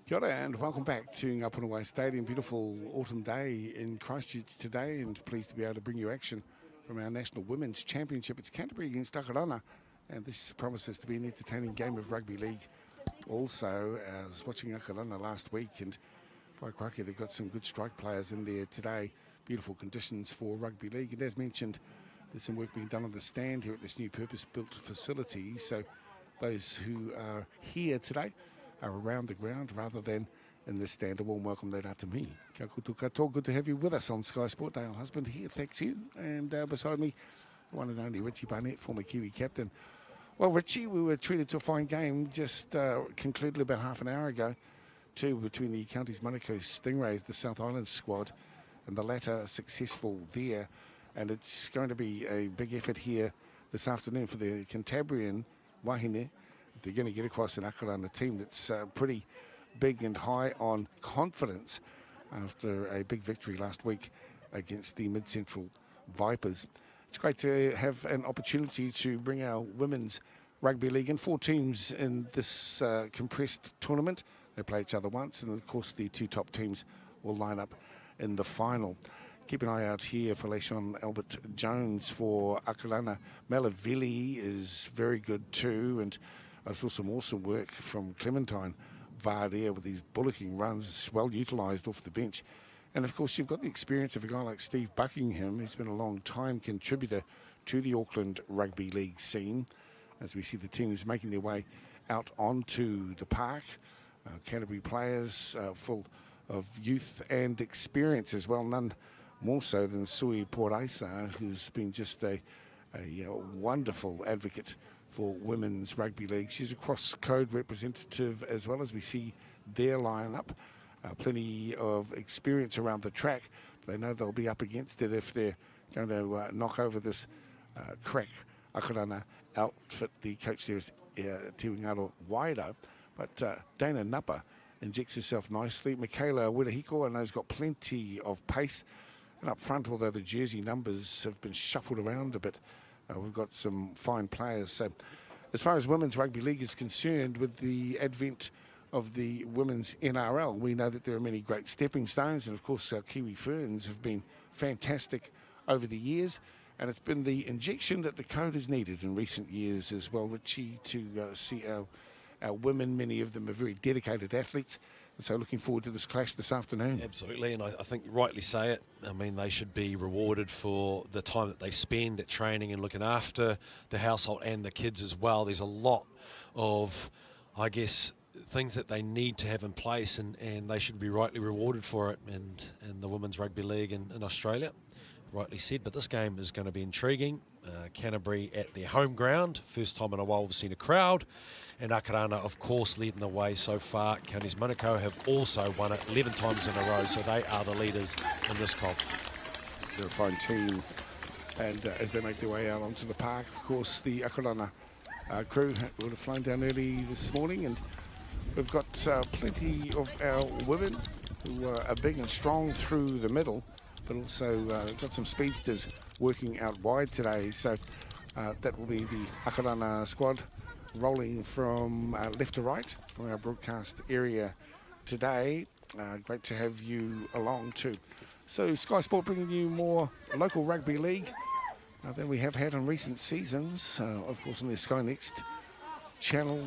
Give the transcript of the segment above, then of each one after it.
Kia ora and welcome back to Ngapunawai Stadium. Beautiful autumn day in Christchurch today, and pleased to be able to bring you action from our National Women's Championship. It's Canterbury against Akarana, and this promises to be an entertaining game of rugby league. Also, I was watching Akarana last week, and by crikey, they've got some good strike players in there today. Beautiful conditions for rugby league, and as mentioned, there's some work being done on the stand here at this new purpose-built facility. So those who are here today are around the ground rather than in the stand. A warm welcome there to me. Kia koutou katoa. Good to have you with us on Sky Sport. Dale Husband here, thanks you. And beside me, the one and only Richie Barnett, former Kiwi captain. Well, Richie, we were treated to a fine game just concluded about half an hour ago, between the Counties Manukau Stingrays, the South Island squad, and the latter successful there. And it's going to be a big effort here this afternoon for the Cantabrian Wahine. They're going to get across an Akarana team that's pretty big and high on confidence after a big victory last week against the Mid-Central Vipers. It's great to have an opportunity to bring our women's rugby league in. 4 teams in this compressed tournament. They play each other once, and of course the 2 top teams will line up in the final. Keep an eye out here for Leishon Albert Jones for Akarana. Malavili is very good too, and I saw some awesome work from Clementine Vardia with these bullocking runs, well utilised off the bench. And of course, you've got the experience of a guy like Steve Buckingham, who's been a long time contributor to the Auckland Rugby League scene, as we see the teams making their way out onto the park. Canterbury players full of youth and experience as well, none more so than Sui Poraisa, who's been just a wonderful advocate for women's rugby league. She's a cross-code representative as well, as we see their lineup. Plenty of experience around the track. They know they'll be up against it if they're going to knock over this crack Akarana outfit. The coach there is Te Wingaro Waido. But Dana Napa injects herself nicely. Michaela Wirahiko, I know, has got plenty of pace. And up front, although the jersey numbers have been shuffled around a bit, we've got some fine players. So as far as women's rugby league is concerned, with the advent of the women's NRL, we know that there are many great stepping stones. And of course, our Kiwi Ferns have been fantastic over the years. And it's been the injection that the code has needed in recent years as well, Richie, to see our women. Many of them are very dedicated athletes. And so looking forward to this clash this afternoon. Absolutely, and I think you rightly say it. I mean, they should be rewarded for the time that they spend at training and looking after the household and the kids as well. There's a lot of, I guess, things that they need to have in place, and they should be rightly rewarded for it. And the Women's Rugby League in Australia, rightly said. But this game is going to be intriguing. Canterbury at their home ground. First time in a while we've seen a crowd. And Akarana, of course, leading the way so far. Counties Manukau have also won it 11 times in a row, so they are the leaders in this comp. They're a fine team, and as they make their way out onto the park, of course, the Akarana crew would have flown down early this morning, and we've got plenty of our women who are big and strong through the middle, but also got some speedsters working out wide today. So that will be the Akarana squad rolling from left to right from our broadcast area today. Great to have you along too. So Sky Sport bringing you more local rugby league than we have had in recent seasons. Of course, on the Sky Next channel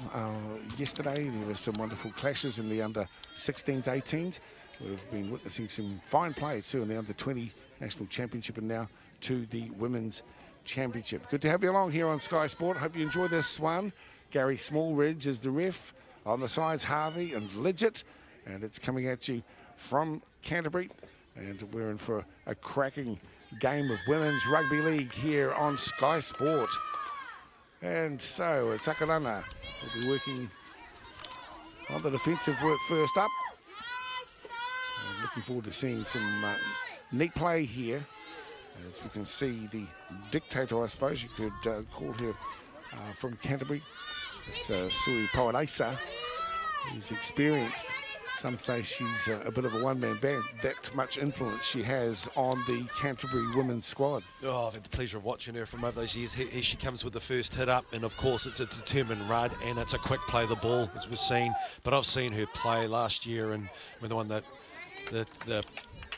yesterday, there were some wonderful clashes in the under-16s, 18s. We've been witnessing some fine play too in the under-20 National Championship, and now to the Women's Championship. Good to have you along here on Sky Sport. Hope you enjoy this one. Gary Smallridge is the ref. On the sides, Harvey and Lidget. And it's coming at you from Canterbury. And we're in for a cracking game of women's rugby league here on Sky Sport. And so it's Akarana. We'll be working on the defensive work first up. And looking forward to seeing some neat play here. As we can see, the dictator, I suppose you could call her, from Canterbury. It's Sui Poaraisa. He's experienced Some say she's a bit of a one-man band. That much influence she has on the Canterbury women's squad. Oh, I've had the pleasure of watching her from over those years. Here she comes with the first hit up, and of course it's a determined run, and it's a quick play of the ball, as we've seen. But I've seen her play last year and when they won the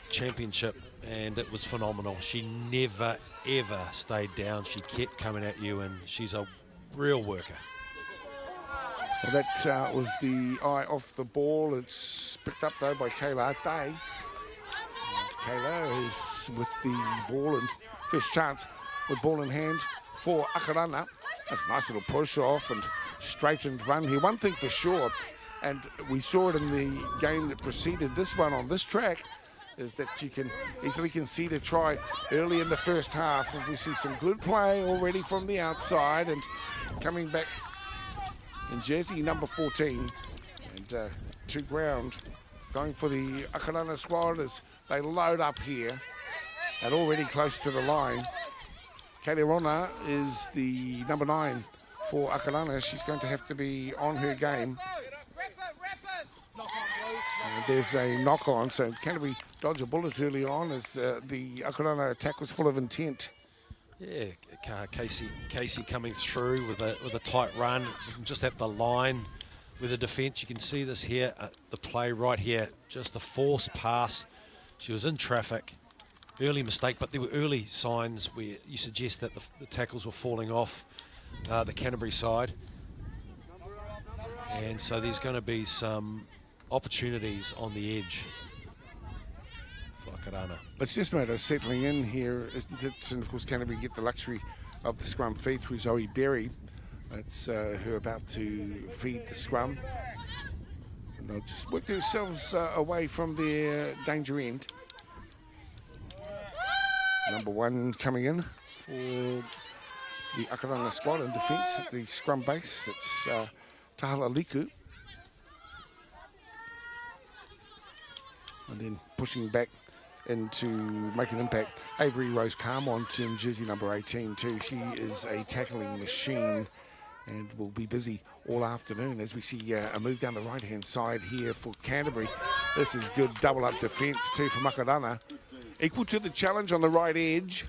championship, and it was phenomenal. She never, ever stayed down. She kept coming at you, and she's a real worker. Well, that was the eye off the ball. It's picked up, though, by Kayla Day. And Kayla is with the ball and first chance with ball in hand for Akarana. That's a nice little push off and straightened run here. One thing for sure, and we saw it in the game that preceded this one on this track, is that you can easily concede a try early in the first half. If we see some good play already from the outside and coming back in jersey number 14 and to ground, going for the Akarana squad as they load up here and already close to the line. Akarana is the number 9 for Akarana. She's going to have to be on her game. There's a knock on, so Canterbury dodge a bullet early on as the Akarana attack was full of intent. Yeah, Casey coming through with a tight run, just at the line with the defence. You can see this here, the play right here, just a forced pass. She was in traffic, early mistake, but there were early signs where you suggest that the tackles were falling off the Canterbury side. And so there's going to be some opportunities on the edge. Akarana. It's just a matter of settling in here, isn't it? And of course, Canterbury get the luxury of the scrum feed through Zoe Berry. It's her about to feed the scrum. And they'll just work themselves away from their danger end. Number 1 coming in for the Akarana squad in defence at the scrum base. It's Tahala Liku. And then pushing back in to make an impact, Avery Rose Carmont in jersey number 18 too. She is a tackling machine and will be busy all afternoon as we see a move down the right-hand side here for Canterbury. This is good double-up defence too for Akarana. Equal to the challenge on the right edge.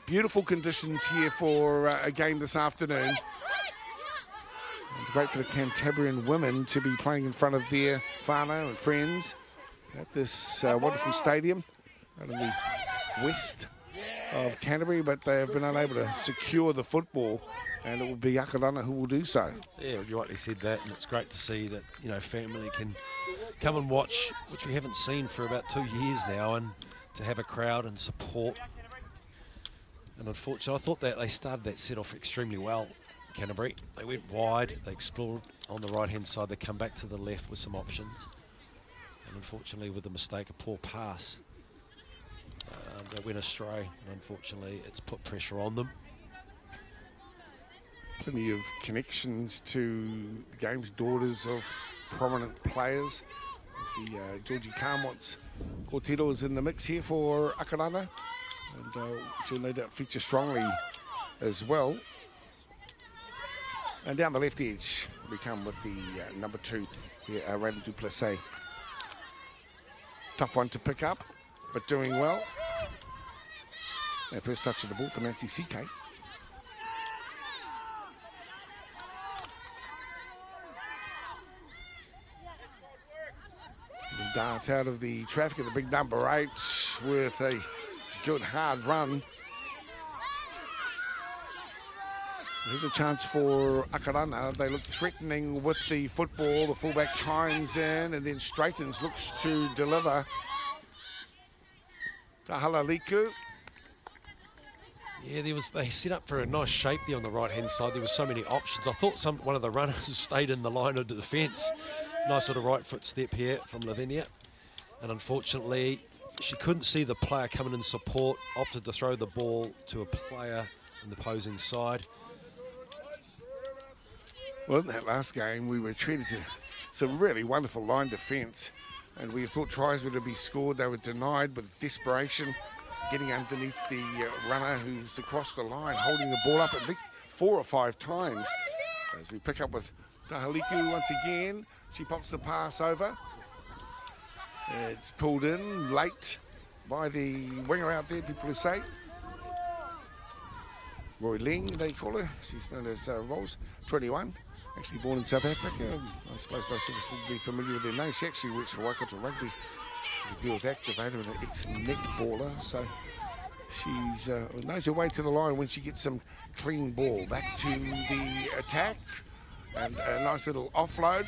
Beautiful conditions here for a game this afternoon. And great for the Cantabrian women to be playing in front of their whānau and friends at this wonderful stadium out in the west of Canterbury, but they have been unable to secure the football, and it will be Akarana who will do so. Yeah, you rightly said that, and it's great to see that, you know, family can come and watch, which we haven't seen for about 2 years now, and to have a crowd and support. And unfortunately, I thought that they started that set off extremely well, Canterbury. They went wide, they explored on the right-hand side, they come back to the left with some options. And unfortunately, with the mistake, a poor pass, that went astray. And unfortunately, it's put pressure on them. Plenty of connections to the game's daughters of prominent players. You see Georgie Carmont's Cortito is in the mix here for Akarana, and she'll no doubt feature strongly as well. And down the left edge, we come with the number 2 here, Raiden Duplessis. Tough one to pick up, but doing well. And first touch of the ball for Nancy CK. Dart out of the traffic of the big number 8 with a good hard run. Here's a chance for Akarana. They look threatening with the football. The fullback chimes in and then straightens, looks to deliver. Tahala Liku. Yeah, they set up for a nice shape there on the right-hand side. There were so many options. I thought one of the runners stayed in the line of the defence. Nice sort of right foot step here from Lavinia. And unfortunately, she couldn't see the player coming in support, opted to throw the ball to a player on the opposing side. Well, in that last game, we were treated to some really wonderful line defence, and we thought tries were to be scored. They were denied with desperation, getting underneath the runner who's across the line, holding the ball up at least 4 or 5 times. As we pick up with Tahaliku once again. She pops the pass over. It's pulled in late by the winger out there, Diplusay. Roy Ling, they call her. She's known as Rose, 21. Actually born in South Africa. I suppose most of us would be familiar with her name. She actually works for Waikato Rugby as a girls activator and an ex-netballer. So she's knows her way to the line when she gets some clean ball. Back to the attack. And a nice little offload.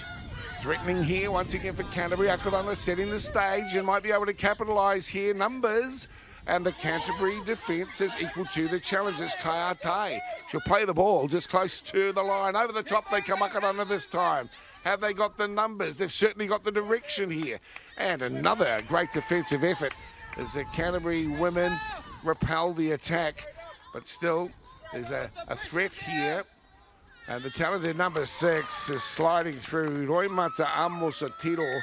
Threatening here once again for Canterbury. Akarana setting the stage and might be able to capitalise here. Numbers. And the Canterbury defence is equal to the challenges. Kaiatai. She'll play the ball just close to the line. Over the top they come Akarana this time. Have they got the numbers? They've certainly got the direction here. And another great defensive effort as the Canterbury women repel the attack. But still, there's a threat here. And the talented number 6 is sliding through. Roimata Amosatiro.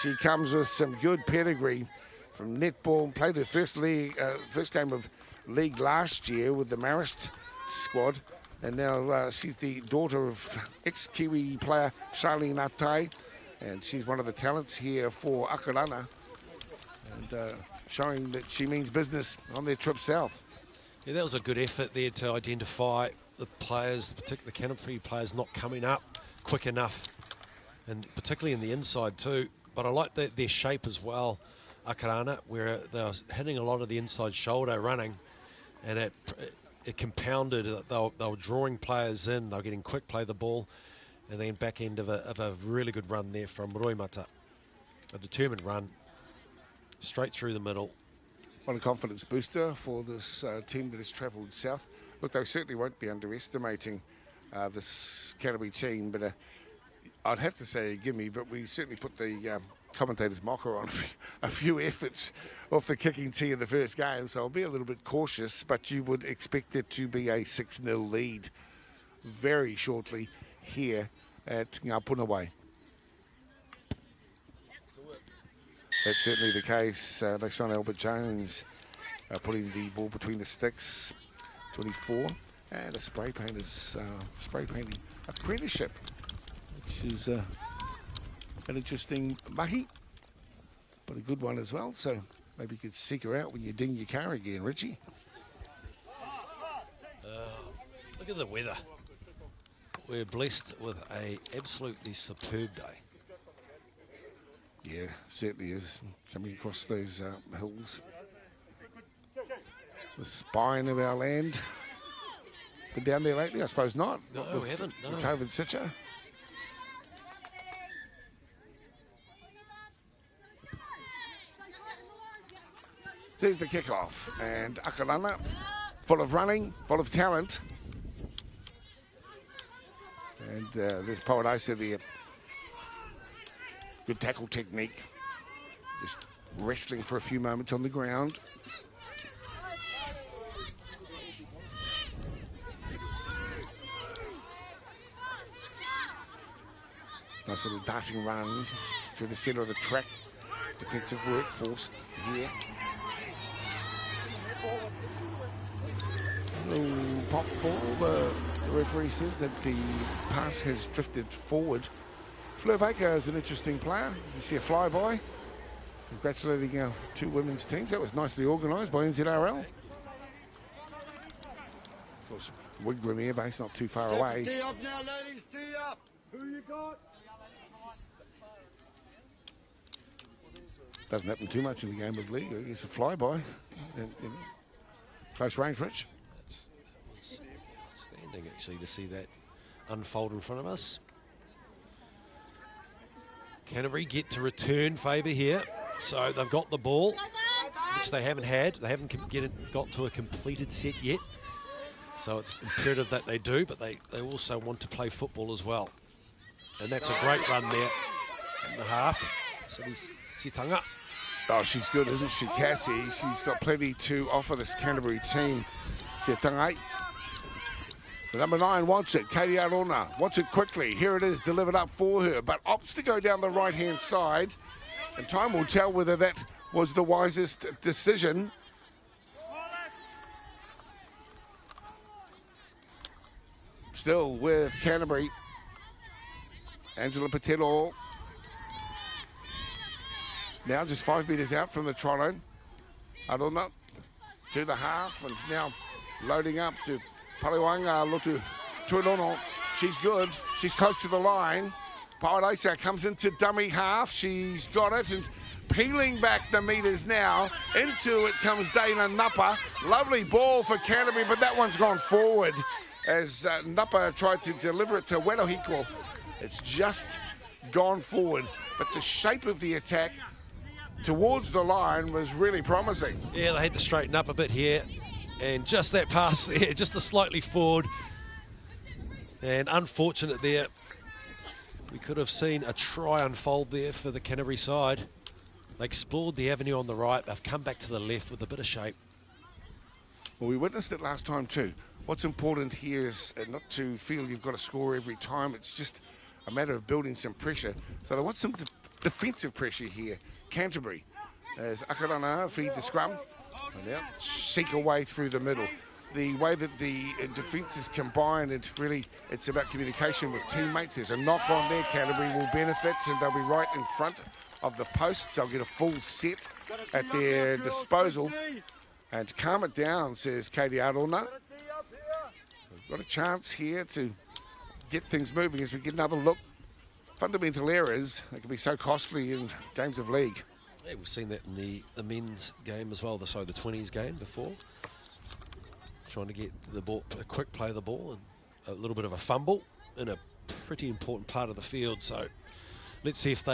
She comes with some good pedigree from netball. Played her first game of league last year with the Marist squad. And now she's the daughter of ex-Kiwi player Charlene Atai. And she's one of the talents here for Akarana. And showing that she means business on their trip south. Yeah, that was a good effort there to identify the players, particularly the Canterbury players, not coming up quick enough, and particularly in the inside too. But I like their shape as well, Akarana, where they were hitting a lot of the inside shoulder running, and it compounded. They were drawing players in, they were getting quick play the ball, and then back end of a really good run there from Roimata. A determined run, straight through the middle. What a confidence booster for this team that has travelled south. Look, they certainly won't be underestimating this Canterbury team, but I'd have to say, but we certainly put the commentator's mocker on a few efforts off the kicking tee in the first game, so I'll be a little bit cautious, but you would expect it to be a 6-0 lead very shortly here at Ngapunawai. That's certainly the case. Lexon Albert Jones putting the ball between the sticks. 24, and a spray painter's spray painting apprenticeship, which is an interesting mahi, but a good one as well. So maybe you could seek her out when you ding your car again, Richie. Look at the weather. We're blessed with a absolutely superb day. Yeah, certainly is. Coming across those hills. The spine of our land. Been down there lately? I suppose not. No, we haven't. No. The COVID situ. There's the kickoff, and Akarana, full of running, full of talent. And there's Powadisa there. Good tackle technique. Just wrestling for a few moments on the ground. Nice little darting run through the centre of the track. Defensive workforce here. Little pop ball. The referee says that the pass has drifted forward. Fleur Baker is an interesting player. You see a flyby. Congratulating our two women's teams. That was nicely organised by NZRL. Of course, Wigram Air Base not too far away. Tee up now, ladies. Tee up. Who you got? Doesn't happen too much in the game of league. I guess a flyby. Close range, Rich. It's outstanding, actually, to see that unfold in front of us. Canterbury get to return favour here. So they've got the ball, which they haven't had. They haven't got to a completed set yet. So it's imperative that they do, but they also want to play football as well. And that's a great run there in the half. Sitanga. Oh, she's good, isn't she, Cassie? She's got plenty to offer this Canterbury team. Sitanga. The number 9 wants it. Katie Arona wants it quickly. Here it is, delivered up for her, but opts to go down the right-hand side. And time will tell whether that was the wisest decision. Still with Canterbury. Angela Patelo. Now just 5 metres out from the try line. Arona to the half, and now loading up to Paliwanga Lotu Tuilono. She's good. She's close to the line. Paradisa comes into dummy half. She's got it, and peeling back the metres now. Into it comes Dana Napa. Lovely ball for Canterbury, but that one's gone forward as Napa tried to deliver it to Wedohiko. It's just gone forward, but the shape of the attack towards the line was really promising. Yeah, they had to straighten up a bit here, and just that pass there, just a slightly forward, and unfortunate there. We could have seen a try unfold there for the Canterbury side. They explored the avenue on the right. They've come back to the left with a bit of shape. Well, we witnessed it last time too. What's important here is not to feel you've got to score every time. It's just a matter of building some pressure. So they want some defensive pressure here. Canterbury, as Akarana feed the scrum, and now seek a way through the middle. The way that the defence is combined, it's about communication with teammates. There's a knock on there. Canterbury will benefit, and they'll be right in front of the posts. They'll get a full set at their disposal. And to calm it down, says Katie Arona. We've got a chance here to get things moving as we get another look. Fundamental errors, they can be so costly in games of league. Yeah, we've seen that in the men's game as well, the 20s game before. Trying to get the ball, a quick play of the ball, and a little bit of a fumble in a pretty important part of the field. So let's see if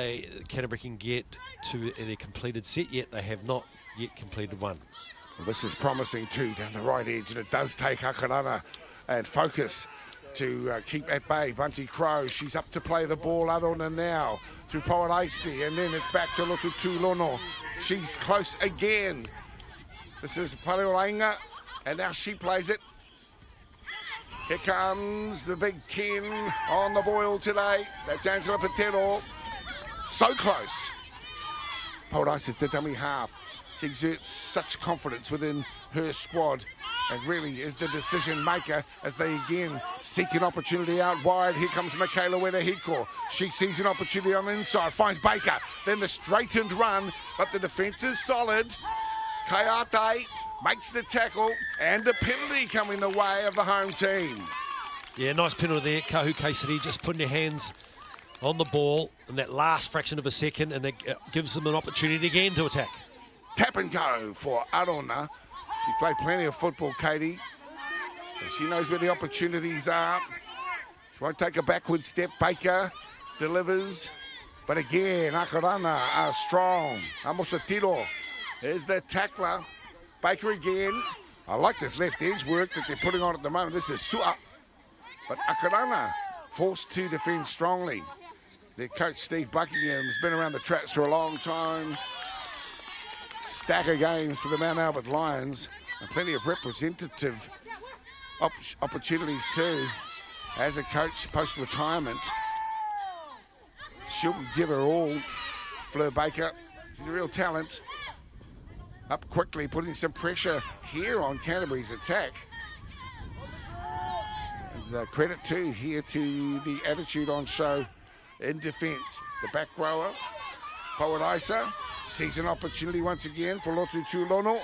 Canterbury can get to a completed set yet. They have not yet completed one. Well, this is promising too down the right edge, and it does take Akarana and focus to keep at bay. Bunty Crow, she's up to play the ball. Arona now to Poaraisi, and then it's back to Lotu Tuilono. She's close again. This is Paleorainga, and now she plays it. Here comes the Big 10 on the boil today. That's Angela Patelo. So close. Poaraisi to dummy half. She exerts such confidence within her squad and really is the decision maker as they again seek an opportunity out wide. Here comes Michaela Wedahiko. She sees an opportunity on the inside, finds Baker, then the straightened run, but the defence is solid. Kayate makes the tackle, and a penalty coming the way of the home team. Yeah, nice penalty there. Kahu Kaiseri just putting their hands on the ball in that last fraction of a second, and it gives them an opportunity again to attack. Tap and go for Arona. She's played plenty of football, Katie, so she knows where the opportunities are. She won't take a backward step. Baker delivers, but again, Akarana are strong. Amosatiro is the tackler. Baker again. I like this left edge work that they're putting on at the moment. This is Sua, but Akarana forced to defend strongly. Their coach, Steve Buckingham's been around the traps for a long time. Stack of games for the Mount Albert Lions, and plenty of representative opportunities too. As a coach post-retirement, she'll give her all. Fleur Baker, she's a real talent. Up quickly, putting some pressure here on Canterbury's attack. And credit too here to the attitude on show in defence. The back rower, Poaraisa, sees an opportunity once again for Lotu Tuilono.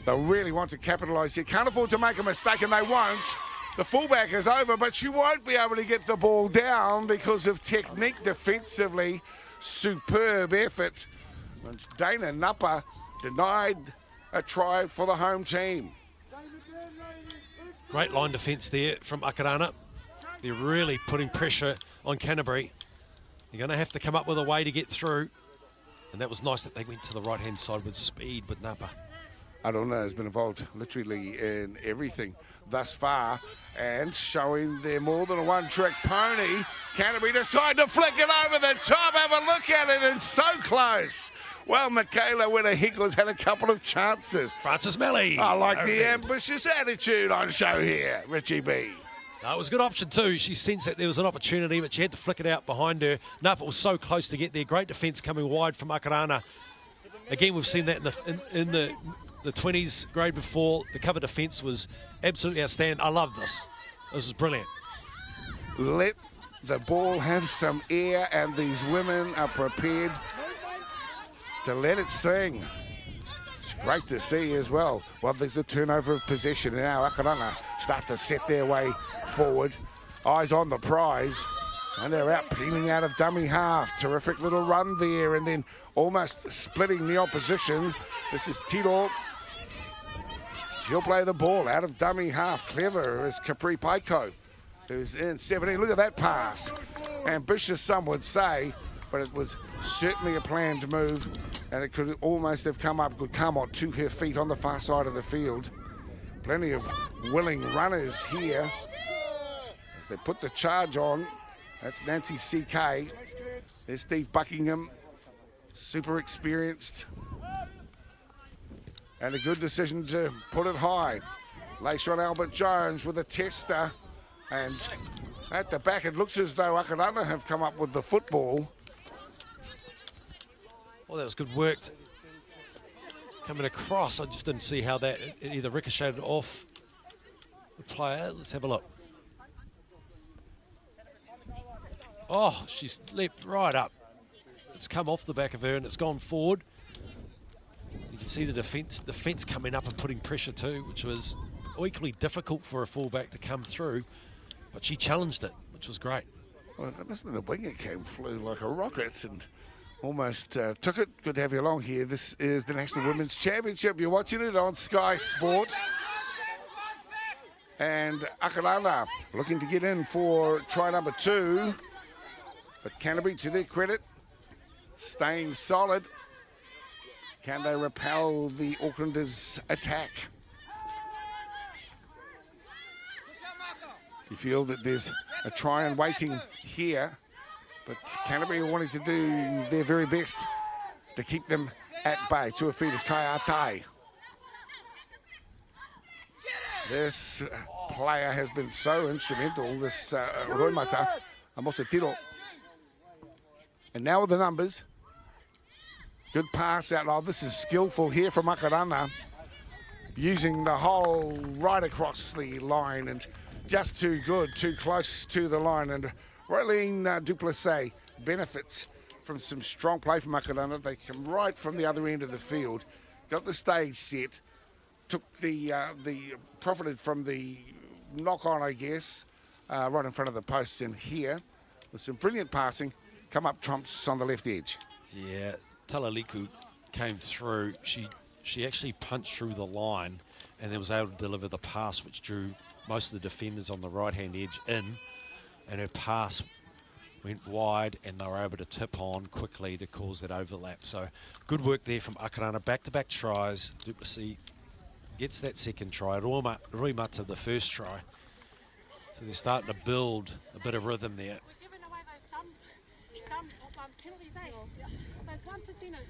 They'll really want to capitalise here. Can't afford to make a mistake, and they won't. The fullback is over, but she won't be able to get the ball down because of technique defensively. Superb effort. And Dana Napa denied a try for the home team. Great line defence there from Akarana. They're really putting pressure on Canterbury. You're going to have to come up with a way to get through. And that was nice that they went to the right-hand side with speed with Napa. Arona has been involved literally in everything thus far, and showing they're more than a one-trick pony. Canterbury decide to flick it over the top. Have a look at it, and so close. Well, Michaela Wedahiko's had a couple of chances. Francis Melly. I like the ambitious attitude on show here, Richie B. No, it was a good option too. She sensed that there was an opportunity, but she had to flick it out behind her. Napa was so close to get there. Great defence coming wide from Akarana. Again, we've seen that in the 20s grade before. The cover defence was absolutely outstanding. I love this. This is brilliant. let the ball have some air, and these women are prepared to let it sing. It's great to see as well. Well, there's a turnover of possession, and now Akarana start to set their way forward. Eyes on the prize, and they're out peeling out of dummy half. Terrific little run there, and then almost splitting the opposition. This is Tiro. She'll play the ball out of dummy half. Clever is Capri Paiko, who's in 17. Look at that pass. Ambitious, some would say, but it was certainly a planned move, and it could almost have come up, could come on to her feet on the far side of the field. Plenty of willing runners here as they put the charge on. That's Nancy CK. There's Steve Buckingham, super experienced. And a good decision to put it high. Layshawn Albert Jones with a tester. And at the back, it looks as though Akarana have come up with the football. Well, that was good work coming across. I just didn't see how that either ricocheted off the player. Let's have a look. Oh, she's leapt right up. It's come off the back of her and it's gone forward. You can see the defence coming up and putting pressure too, which was equally difficult for a fullback to come through, but she challenged it, which was great. Well, it must have been the winger flew like a rocket and almost took it. Good to have you along here. This is the National Women's Championship. You're watching it on Sky Sport. And Akarana looking to get in for try number 2. But Canterbury, to their credit, staying solid. Can they repel the Aucklanders' attack? You feel that there's a try and waiting here, but Canterbury are wanting to do their very best to keep them at bay. To her feet is Kai Atai. This player has been so instrumental, this Roimata, Amosa Tiro. And now with the numbers. Good pass out. Oh, this is skillful here from Akarana. Using the hole right across the line and just too good, too close to the line. And Raylene Duplessis benefits from some strong play from Akarana. They come right from the other end of the field. Got the stage set. Took profited from the knock on, I guess, right in front of the posts in here. With some brilliant passing. Come up trumps on the left edge. Yeah. Talaliku came through. She actually punched through the line and then was able to deliver the pass, which drew most of the defenders on the right-hand edge in, and her pass went wide and they were able to tip on quickly to cause that overlap. So good work there from Akarana. Back-to-back tries. Duplessis gets that second try. Roimata the first try. So they're starting to build a bit of rhythm there. Those 1%ers,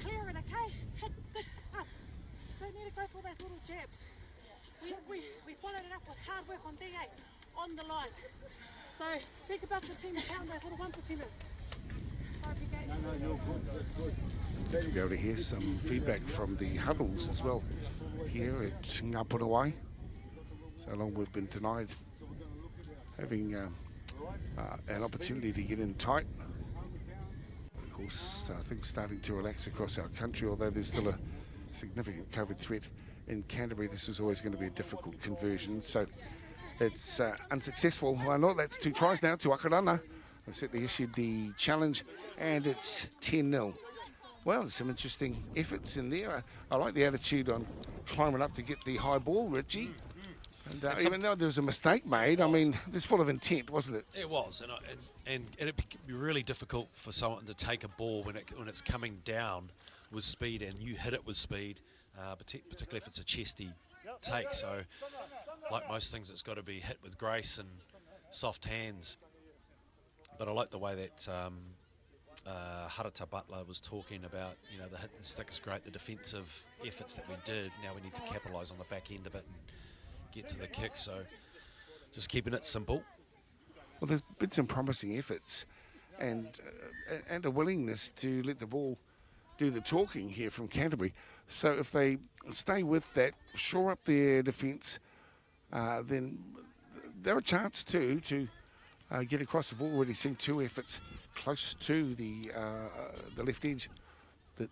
clear it, okay? Hit up. Don't need to go for those little jabs. We followed it up with hard work on D8, on the line. So think about the team account, those little 1%ers. Good to be able to hear some feedback from the huddles as well here at Ngapunawai. So long we've been denied having an opportunity to get in tight. Of course, things starting to relax across our country, although there's still a significant COVID threat in Canterbury. This was always going to be a difficult conversion, so it's unsuccessful. I know that's 2 tries now to Akarana. They certainly issued the challenge, and it's 10-0. Well, there's some interesting efforts in there. I like the attitude on climbing up to get the high ball, Richie. And even though there was a mistake made, I mean, it was full of intent, wasn't it? It was, and it can be really difficult for someone to take a ball when it's coming down with speed and you hit it with speed, particularly if it's a chesty take. So, like most things, it's got to be hit with grace and soft hands. But I like the way that Harata Butler was talking about, you know, the hit and stick is great, the defensive efforts that we did. Now we need to capitalise on the back end of it and get to the kick. So just keeping it simple. Well, there's been some promising efforts and a willingness to let the ball do the talking here from Canterbury. So if they stay with that, shore up their defence, then they're a chance to get across. We've already seen 2 efforts close to the left edge that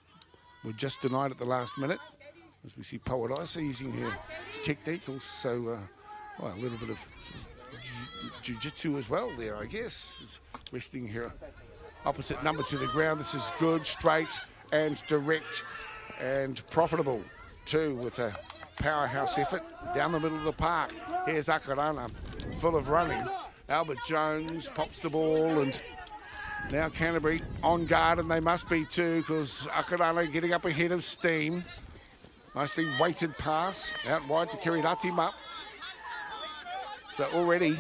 were just denied at the last minute. As we see Pawadisa using her technique, also well, a little bit of jiu-jitsu as well there, I guess. Resting her opposite number to the ground. This is good, straight and direct and profitable too, with a powerhouse effort down the middle of the park. Here's Akarana, full of running. Albert Jones pops the ball, and now Canterbury on guard, and they must be too, because Akarana getting up ahead of steam. Nicely weighted pass out wide to Kiriratima. So already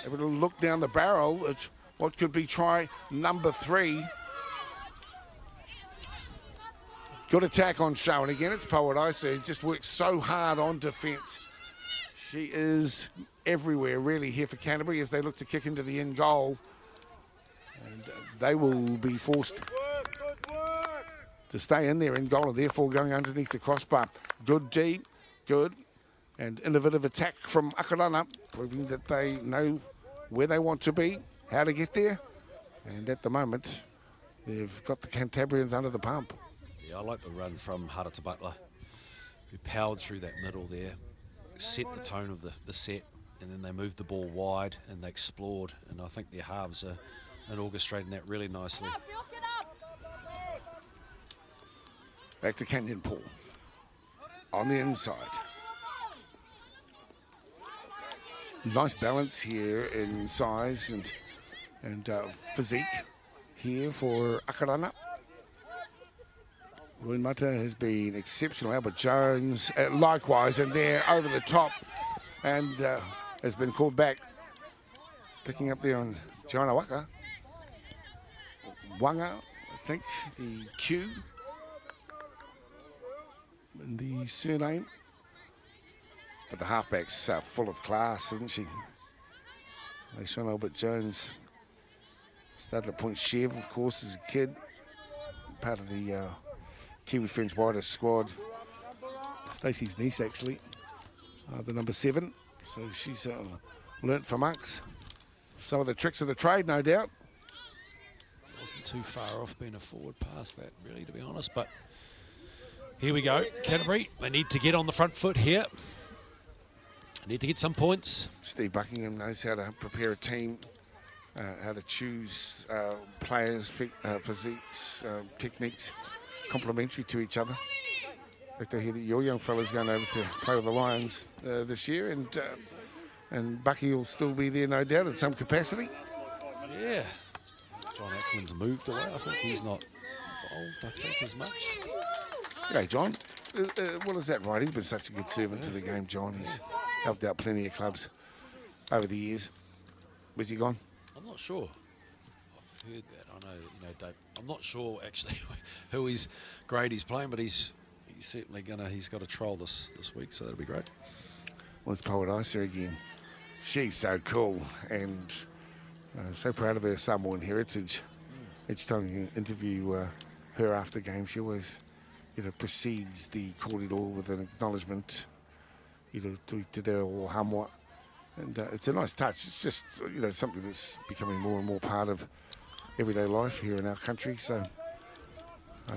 able to look down the barrel at what could be try number 3. Good attack on show, and again it's Pawadisa, who just works so hard on defence. She is everywhere really here for Canterbury as they look to kick into the end goal. And they will be forced to stay in there in goal, and therefore going underneath the crossbar. Good D, good, and innovative attack from Akarana, proving that they know where they want to be, how to get there. And at the moment, they've got the Cantabrians under the pump. Yeah, I like the run from Harata Butler, who powered through that middle there, set the tone of the set, and then they moved the ball wide and they explored. And I think their halves are orchestrating that really nicely. Back to Kenyon Paul on the inside. Nice balance here in size and physique here for Akarana. Mata has been exceptional. Albert Jones likewise, and there over the top, and has been called back. Picking up there on Joanna Wanga, I think, the Q and the surname. But the halfback's full of class, isn't she? Sean Albert Jones started at Point Chev, of course, as a kid. Part of the Kiwi Fringe Widers squad. Stacey's niece, actually, the number 7. So she's learnt from Ux some of the tricks of the trade, no doubt. Wasn't too far off being a forward past that, really, to be honest. But here we go. Canterbury, they need to get on the front foot here. They need to get some points. Steve Buckingham knows how to prepare a team, how to choose players, physiques, techniques, complementary to each other. In fact, I hear that your young fella's going over to play with the Lions this year, and Bucky will still be there, no doubt, in some capacity. Yeah. John Ackland's moved away. I think he's not involved, I think, as much. G'day, John. Well, is that right? He's been such a good servant to the game, John. He's helped out plenty of clubs over the years. Where's he gone? I'm not sure. I've heard that. I know, Dave. I'm not sure actually who his grade he's playing, but he's certainly he's got a trial this week, so that'll be great. Well, it's Pawadisa again. She's so cool, and so proud of her Samoan heritage. Each time you interview her after game, she always, precedes the kōrero with an acknowledgement, to te reo o Hamwa. And it's a nice touch. It's just, something that's becoming more and more part of everyday life here in our country. So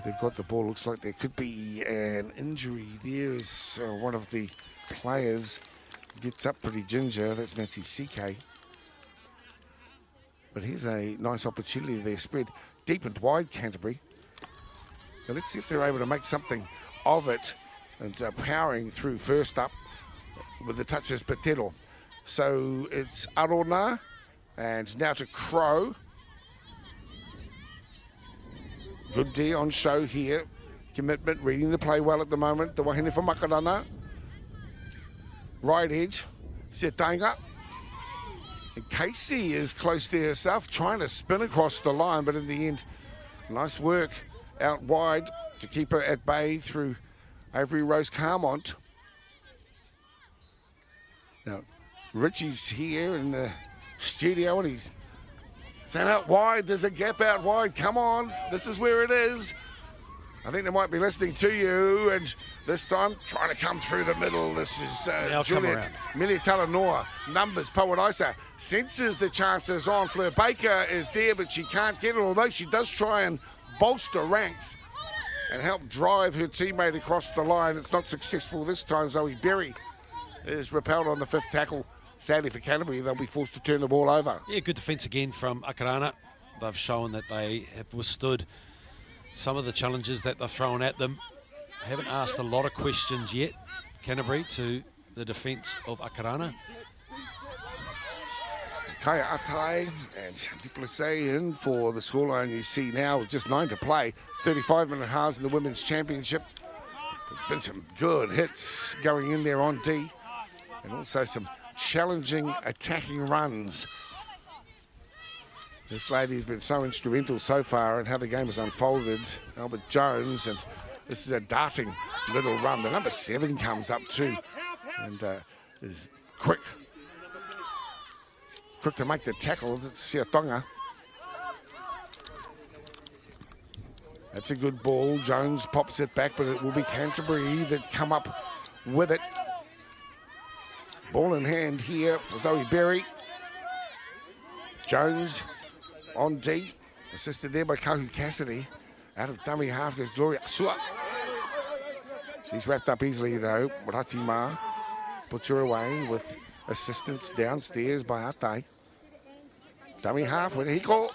they've got the ball. Looks like there could be an injury there as one of the players gets up pretty ginger. That's Nancy CK. But here's a nice opportunity there. Spread deep and wide, Canterbury. So let's see if they're able to make something of it. And powering through first up with the touches Patero. So it's Arona, and now to Crow. Good D on show here. Commitment, reading the play well at the moment. The wahine for Makarana. Right edge, Setanga. And Casey is close to herself, trying to spin across the line, but in the end, nice work out wide to keep her at bay through Avery Rose Carmont. Now, Richie's here in the studio, and he's saying out wide. There's a gap out wide. Come on, this is where it is. I think they might be listening to you, and this time trying to come through the middle. This is Juliet Militalanoa. Numbers, Pawadisa senses the chances on. Fleur Baker is there, but she can't get it, although she does try and bolster ranks and help drive her teammate across the line. It's not successful this time. Zoe Berry is repelled on the 5th tackle. Sadly for Canterbury, they'll be forced to turn the ball over. Yeah, good defence again from Akarana. They've shown that they have withstood some of the challenges that they're throwing at them. Haven't asked a lot of questions yet, Canterbury, to the defence of Akarana. Kaya Atai and Duplessis in for the scoreline you see now with just 9 to play. 35-minute halves in the Women's Championship. There's been some good hits going in there on D, and also some challenging attacking runs. This lady has been so instrumental so far in how the game has unfolded. Albert Jones, and this is a darting little run. The number 7 comes up too, and is quick to make the tackle. It's Siatonga. That's a good ball. Jones pops it back, but it will be Canterbury that come up with it. Ball in hand here for Zoe Berry. Jones on D, assisted there by Kahu Cassidy. Out of dummy half goes Gloria Sua. She's wrapped up easily though. Ratima puts her away with assistance downstairs by Atai. Dummy half with Hiko.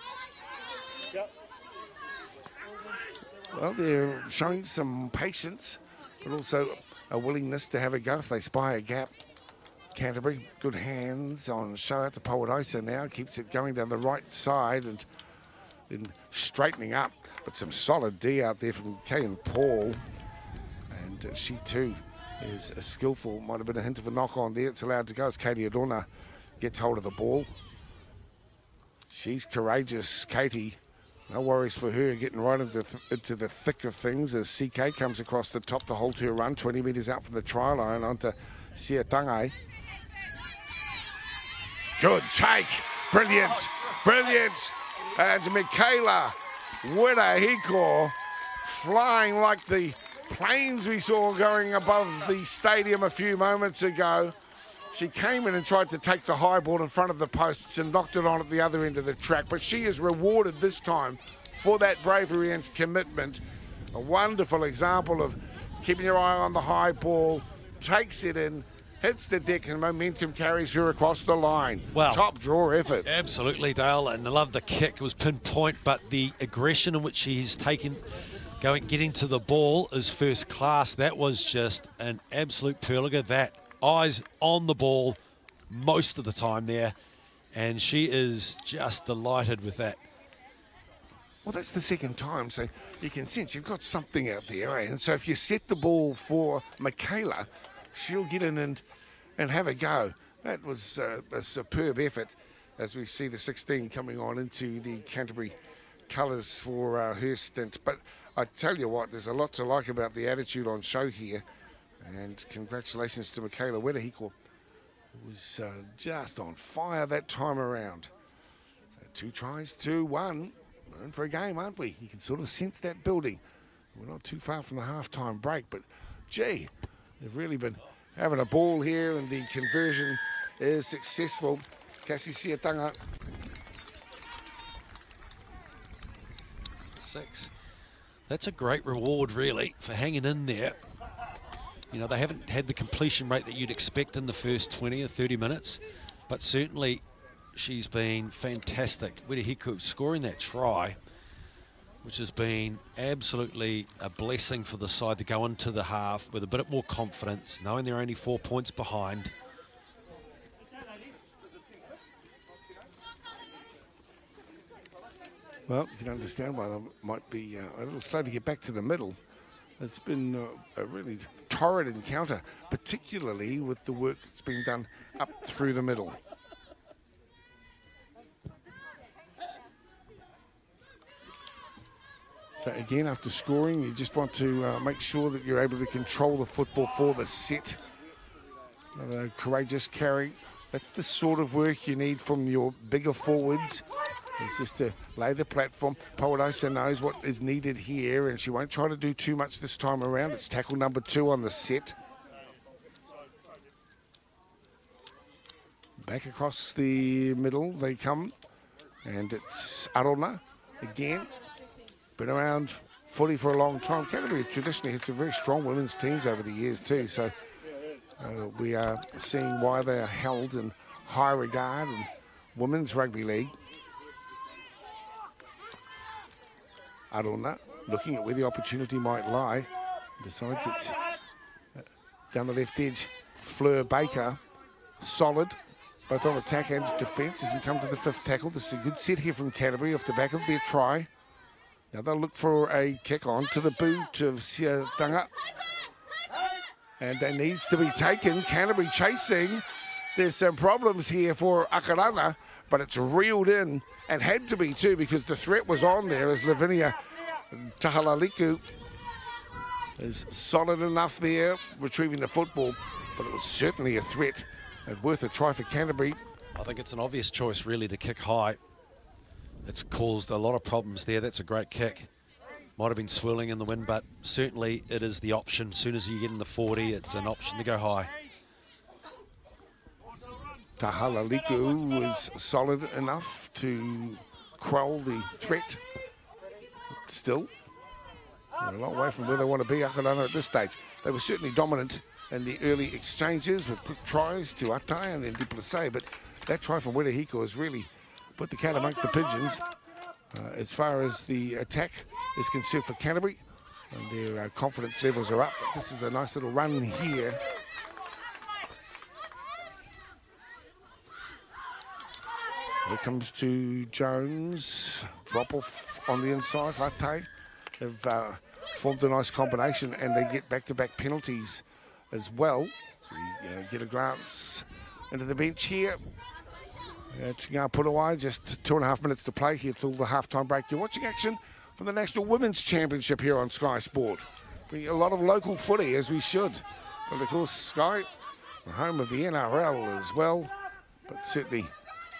Well, they're showing some patience, but also a willingness to have a go if they spy a gap. Canterbury, good hands on show out to Pawadisa now, keeps it going down the right side and then straightening up, but some solid D out there from Kay and Paul, and she too is a skillful. Might have been a hint of a knock on there. It's allowed to go as Katie Adorna gets hold of the ball. She's courageous, Katie. No worries for her, getting right into the thick of things as CK comes across the top to hold her run, 20 metres out from the try line onto Siatangai. Good take, brilliant, brilliant. And Michaela Widahiko flying like the planes we saw going above the stadium a few moments ago. She came in and tried to take the high ball in front of the posts and knocked it on at the other end of the track, but she is rewarded this time for that bravery and commitment. A wonderful example of keeping your eye on the high ball, takes it in, hits the deck, and momentum carries her across the line. Well, top draw effort. Absolutely, Dale, and I love the kick. It was pinpoint, but the aggression in which he's taken, getting to the ball is first class. That was just an absolute pearliger. That eyes on the ball most of the time there, and she is just delighted with that. Well, that's the second time, so you can sense you've got something out there, eh? And so if you set the ball for Michaela, she'll get in and have a go. That was a superb effort as we see the 16 coming on into the Canterbury colours for her stint. But I tell you what, there's a lot to like about the attitude on show here. And congratulations to Michaela Wedahiko, who was just on fire that time around. So 2 tries to 1. We're in for a game, aren't we? You can sort of sense that building. We're not too far from the half-time break, but gee, they've really been having a ball here, and the conversion is successful. Kasi Siatanga. 6. That's a great reward, really, for hanging in there. You know, they haven't had the completion rate that you'd expect in the first 20 or 30 minutes, but certainly she's been fantastic. Widahiku scoring that try, which has been absolutely a blessing for the side to go into the half with a bit more confidence, knowing they're only 4 points behind. Well, you can understand why they might be a little slow to get back to the middle. It's been a really torrid encounter, particularly with the work that's been done up through the middle. So again, after scoring, you just want to make sure that you're able to control the football for the set. Another courageous carry. That's the sort of work you need from your bigger forwards. It's just to lay the platform. Paradisa knows what is needed here, and she won't try to do too much this time around. It's tackle number 2 on the set. Back across the middle they come, and it's Arona again. Been around footy for a long time. Canterbury traditionally hits some very strong women's teams over the years too, so we are seeing why they are held in high regard in women's rugby league. Arona looking at where the opportunity might lie. Decides it's down the left edge. Fleur Baker, solid, both on attack and defence as we come to the 5th tackle. This is a good set here from Canterbury off the back of their try. Now they'll look for a kick on to the boot of Siadanga. And that needs to be taken. Canterbury chasing. There's some problems here for Akarana, but it's reeled in and had to be too because the threat was on there as Lavinia Tahalaliku is solid enough there, retrieving the football, but it was certainly a threat and worth a try for Canterbury. I think it's an obvious choice really to kick high. It's caused a lot of problems there. That's a great kick. Might have been swirling in the wind, but certainly it is the option. As soon as you get in the 40, it's an option to go high. Tahalaliku was solid enough to quell the threat. But still, they're a long way from where they want to be, Akarana, at this stage. They were certainly dominant in the early exchanges with quick tries to Atai and then Duplessis, but that try from Werehiko has really put the cat amongst the pigeons as far as the attack is concerned for Canterbury. And their confidence levels are up, but this is a nice little run here. Here comes to Jones, drop off on the inside. Atai have formed a nice combination and they get back-to-back penalties as well. So we get a glance into the bench here. It's going to put away just 2.5 minutes to play here till the halftime break. You're watching action from the National Women's Championship here on Sky Sport. Bringing a lot of local footy, as we should. But of course, Sky, the home of the NRL as well, but certainly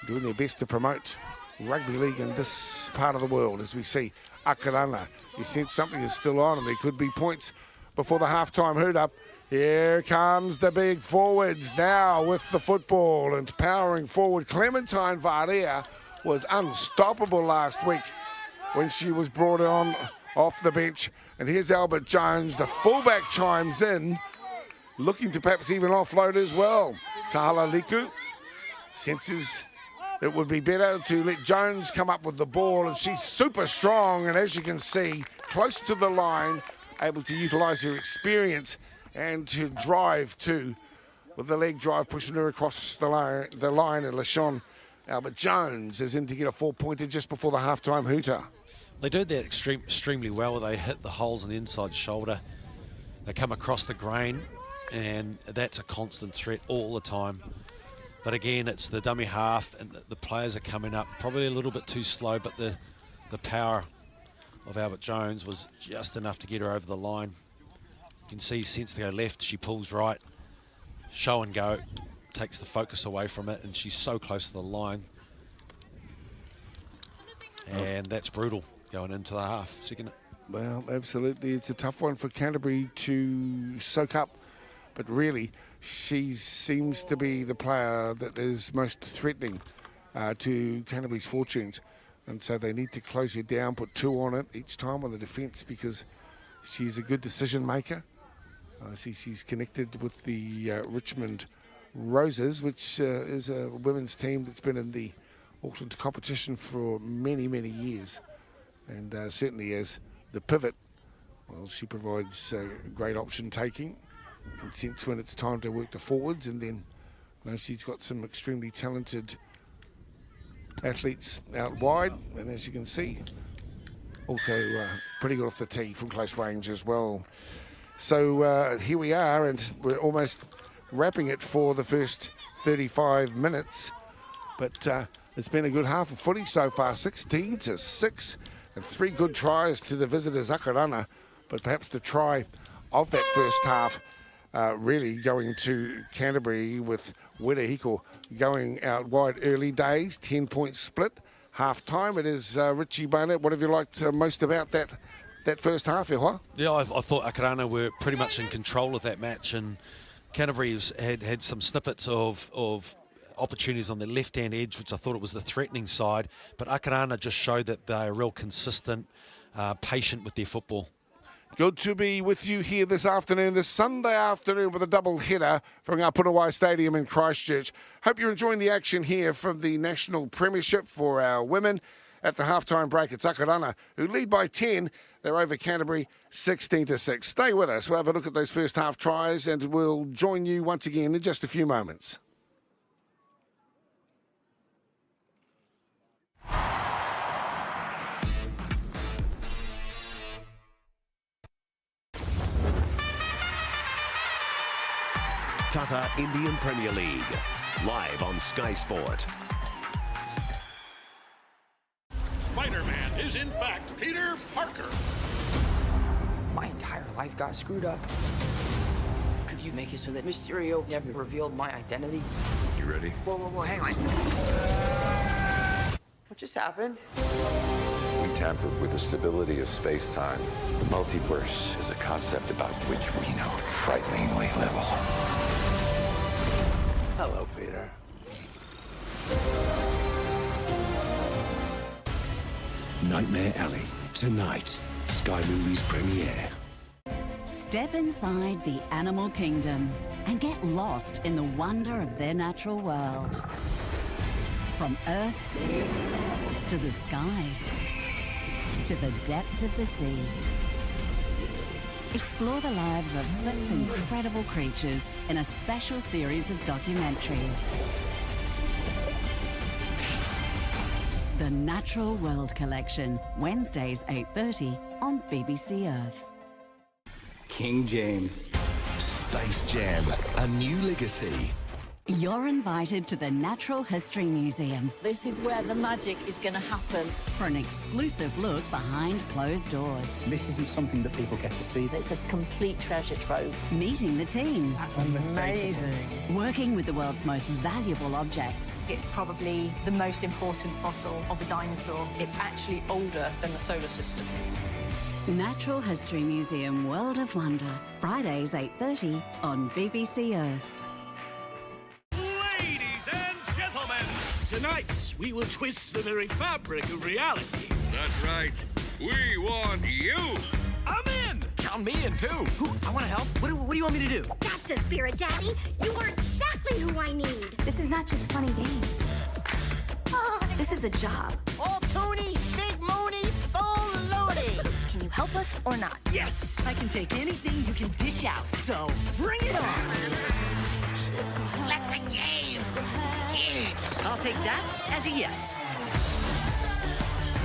doing their best to promote rugby league in this part of the world as we see Akarana. You sense something is still on and there could be points before the halftime hoot-up. Here comes the big forwards now with the football and powering forward. Clementine Varea was unstoppable last week when she was brought on off the bench. And here's Albert Jones, the fullback chimes in, looking to perhaps even offload as well. Tahalaliku senses it would be better to let Jones come up with the ball, and she's super strong, and as you can see, close to the line, able to utilise her experience and to drive too, with the leg drive pushing her across the line, and LaShawn Albert Jones is in to get a 4-pointer just before the halftime hooter. They do that extremely well. They hit the holes on the inside shoulder. They come across the grain, and that's a constant threat all the time. But again, it's the dummy half, and the players are coming up probably a little bit too slow, but the power of Albert Jones was just enough to get her over the line. You can see sense to go left, she pulls right, show and go, takes the focus away from it, and she's so close to the line. And that's brutal going into the half, isn't it? Well, absolutely. It's a tough one for Canterbury to soak up, but really, she seems to be the player that is most threatening to Canterbury's fortunes. And so they need to close her down, put 2 on it each time on the defence because she's a good decision maker. She's connected with the Richmond Roses, which is a women's team that's been in the Auckland competition for many, many years. And certainly as the pivot, well, she provides great option taking. And sense when it's time to work the forwards, and then she's got some extremely talented athletes out wide, and as you can see, also pretty good off the tee from close range as well. So here we are, and we're almost wrapping it for the first 35 minutes, but it's been a good half of footy so far, 16-6, and 3 good tries to the visitors, Akarana, but perhaps the try of that first half really going to Canterbury with Werehiko going out wide early days, 10-point split, half-time. It is Richie Barnett. What have you liked most about that first half, Ewa? Yeah, I thought Akarana were pretty much in control of that match, and Canterbury had some snippets of opportunities on the left-hand edge, which I thought it was the threatening side, but Akarana just showed that they're real consistent, patient with their football. Good to be with you here this afternoon, this Sunday afternoon, with a double header from our Punawai Stadium in Christchurch. Hope you're enjoying the action here from the National Premiership for our women. At the halftime break, it's Akarana who lead by 10. They're over Canterbury 16-6. Stay with us. We'll have a look at those first half tries and we'll join you once again in just a few moments. Tata Indian Premier League, live on Sky Sport. Spider-Man is in fact Peter Parker. My entire life got screwed up. Could you make it so that Mysterio never revealed my identity? You ready? Whoa, hang on. What just happened? We tampered with the stability of space-time. The multiverse is a concept about which we know frighteningly little. Hello, Peter. Nightmare Alley, tonight. Sky Movies premiere. Step inside the animal kingdom and get lost in the wonder of their natural world. From Earth to the skies to the depths of the sea. Explore the lives of 6 incredible creatures in a special series of documentaries. The Natural World Collection, Wednesdays 8:30 on BBC Earth. King James. Space Jam, a new legacy. You're invited to the Natural History Museum This is where the magic is going to happen. for an exclusive look behind closed doors. This isn't something that people get to see. It's a complete treasure trove. Meeting the team, That's unmistakable. Amazing. working with the world's most valuable objects. It's probably the most important fossil of a dinosaur. It's actually older than the solar system. Natural History Museum World of Wonder, Fridays 8:30 on BBC Earth. Ladies and gentlemen, Tonight, we will twist the very fabric of reality. that's right. We want you. I'm in! Count me in, too. I want to help. What do you want me to do? That's the spirit, Daddy. You are exactly who I need. This is not just funny games. This is a job. All Tony, Big Mooney, full loading. Can you help us or not? Yes, I can take anything you can dish out, so bring it on. Let the games begin. I'll take that as a yes.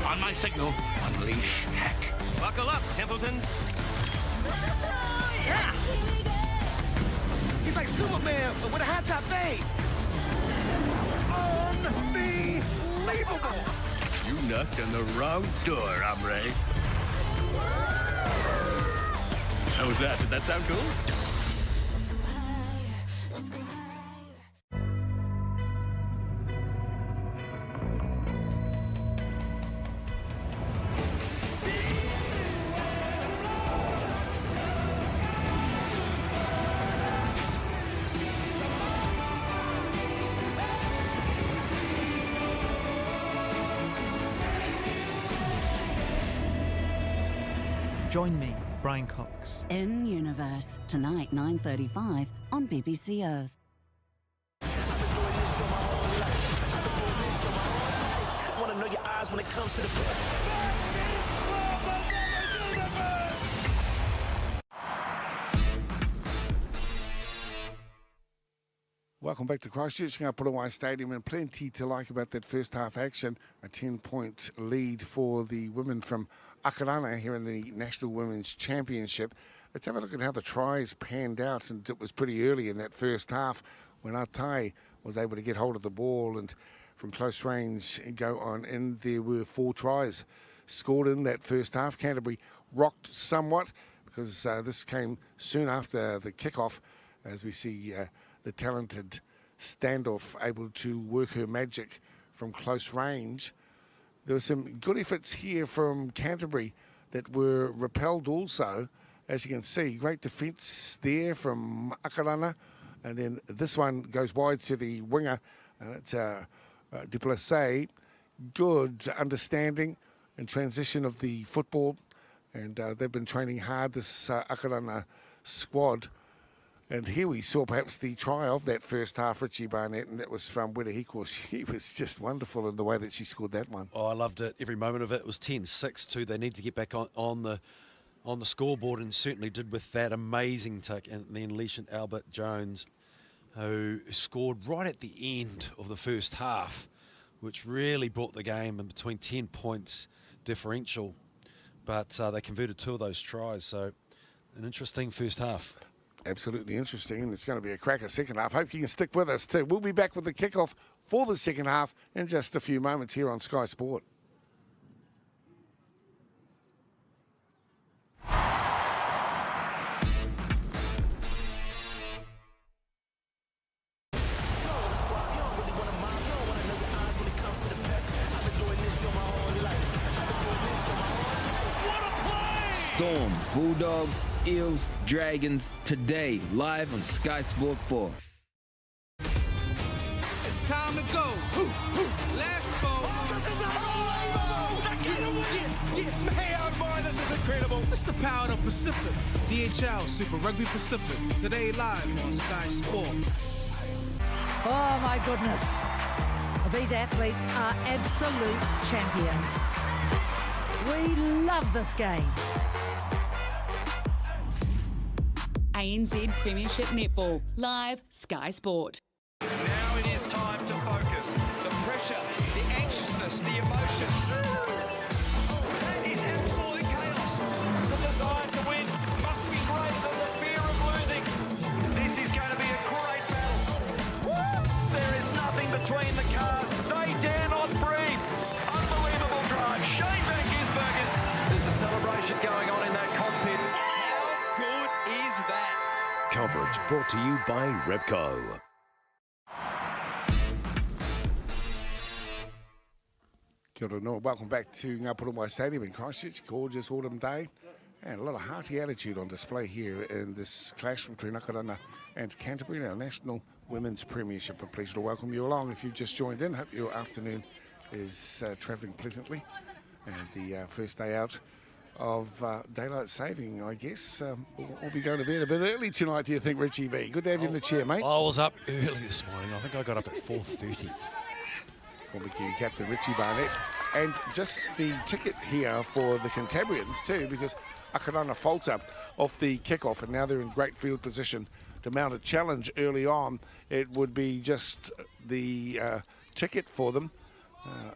On my signal, unleash heck. Buckle up, Templetons. Yeah! He's like Superman, but with a high top fade. Unbelievable! You knocked on the wrong door, hombre. How was that? Did that sound cool? Join me, Brian Cox. In Universe, tonight 9:35 on BBC Earth. Want to know your eyes when it comes to the Welcome back to Christchurch, Punawai Stadium, and plenty to like about that first half action. A 10-point lead for the women from Akarana here in the National Women's Championship. Let's have a look at how the tries panned out, and it was pretty early in that first half when Atai was able to get hold of the ball and from close range go on in. There were 4 tries scored in that first half. Canterbury rocked somewhat because this came soon after the kickoff, as we see the talented Standoff able to work her magic from close range there were some good efforts here from Canterbury that were repelled also. As you can see, great defence there from Akarana. And then this one goes wide to the winger. It's Duplessis. Good understanding and transition of the football. And they've been training hard, this Akarana squad. And here we saw perhaps the try of that first half, Richie Barnett, and that was from Wedahiko. She was just wonderful in the way that she scored that one. Oh, I loved it. Every moment of it. It was 10-6 too. They need to get back on the scoreboard, and certainly did with that amazing take. And then Leishan Albert Jones, who scored right at the end of the first half, which really brought the game in between 10 points differential. But they converted 2 of those tries, so an interesting first half. Absolutely interesting, and it's going to be a cracker second half. Hope you can stick with us too. We'll be back with the kickoff for the second half in just a few moments here on Sky Sport. Storm, Bulldogs, Eels, Dragons, today, live on Sky Sport 4. It's time to go. Let's go. Oh, this is this is incredible. It's the power of Pacific. DHL Super Rugby Pacific. Today live on Sky Sport. Oh my goodness. These athletes are absolute champions. We love this game. ANZ Premiership Netball, live Sky Sport. Now it is time to focus. The pressure, the anxiousness, the emotion. That is absolute chaos. The desire to win must be greater than the fear of losing. This is going to be a great battle. There is nothing between the cars. They dare not breathe. Unbelievable drive. Shane Van Gisbergen. There's a celebration going on in that cockpit. How good is that? Coverage brought to you by Repco. Kia ora noa. Welcome back to Ngāpurongai Stadium in Christchurch. Gorgeous autumn day and a lot of hearty attitude on display here in this clash between Akarana and Canterbury, our National Women's Premiership. A pleasure to welcome you along. If you've just joined in, hope your afternoon is travelling pleasantly. And the first day out of daylight saving, I guess. We'll be going to bed a bit early tonight, do you think, Richie B? Good to have you in the chair, mate. I was up early this morning. I think I got up at 4:30. Former Kiwi captain Richie Barnett. And just the ticket here for the Cantabrians too, because Akarana falter off the kickoff, and now they're in great field position to mount a challenge early on. It would be just the ticket for them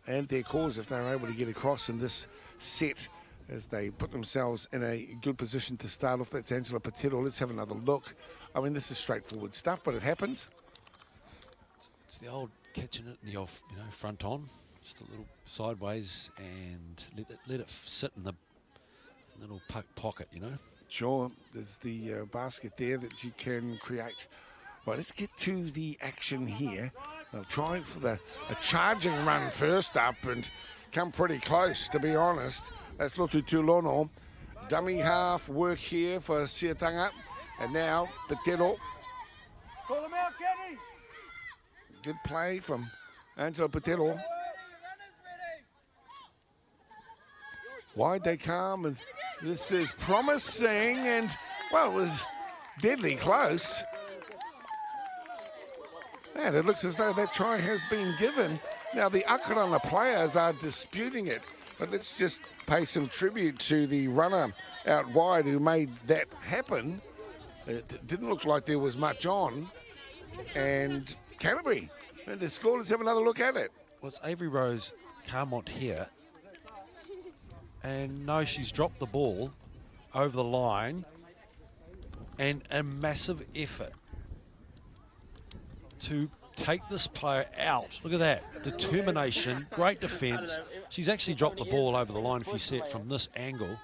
and their cause if they're able to get across in this set, as they put themselves in a good position to start off. That's Angela Patero. Let's have another look. I mean, this is straightforward stuff, but it happens. It's the old catching it in the off, front on, just a little sideways, and let it sit in the little pocket, Sure, there's the basket there that you can create. Right, let's get to the action here. They'll try for a charging run first up and come pretty close, to be honest. That's Lotu Tulono. Dummy half work here for Siatanga. And now Patero. Call him out, Kenny. Good play from Angelo Patero. Wide they come, and this is promising, and, well, it was deadly close. And it looks as though that try has been given. Now, the Akarana players are disputing it, but let's just pay some tribute to the runner out wide who made that happen. It didn't look like there was much on. And Canterbury, and the score, let's have another look at it. Well, it's Avery Rose Carmont here. And no, she's dropped the ball over the line, and a massive effort to take this player out. Look at that, determination, great defence. She's actually dropped the ball over the line if you see it from this angle.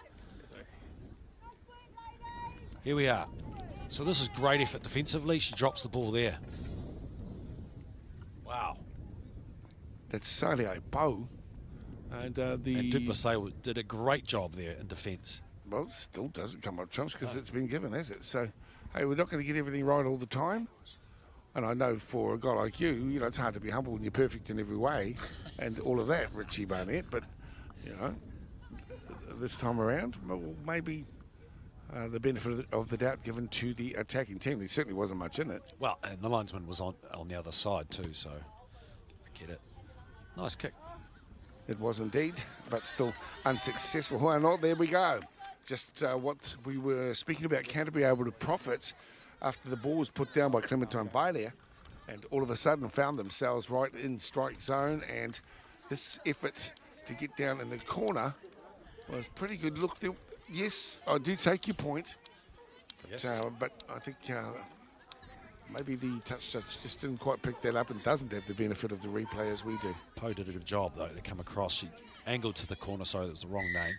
Here we are. So this is great effort defensively. She drops the ball there. Wow. That's Salio Bow. And And Duplessis did a great job there in defence. Well, it still doesn't come up trumps because it's been given, has it? So, hey, we're not going to get everything right all the time. And I know for a guy like you, it's hard to be humble when you're perfect in every way and all of that, Richie Barnett. But, this time around, well, maybe the benefit of the doubt given to the attacking team. There certainly wasn't much in it. Well, and the linesman was on the other side too, so I get it. Nice kick. It was indeed, but still unsuccessful. Why not? There we go. Just what we were speaking about, Canterbury able to profit after the ball was put down by Clementine Vaidea, and all of a sudden found themselves right in strike zone, and this effort to get down in the corner was pretty good. Look, yes, I do take your point, but I think maybe the touch judge just didn't quite pick that up and doesn't have the benefit of the replay as we do. Poe did a good job, though, to come across. She angled to the corner, sorry, that was the wrong name.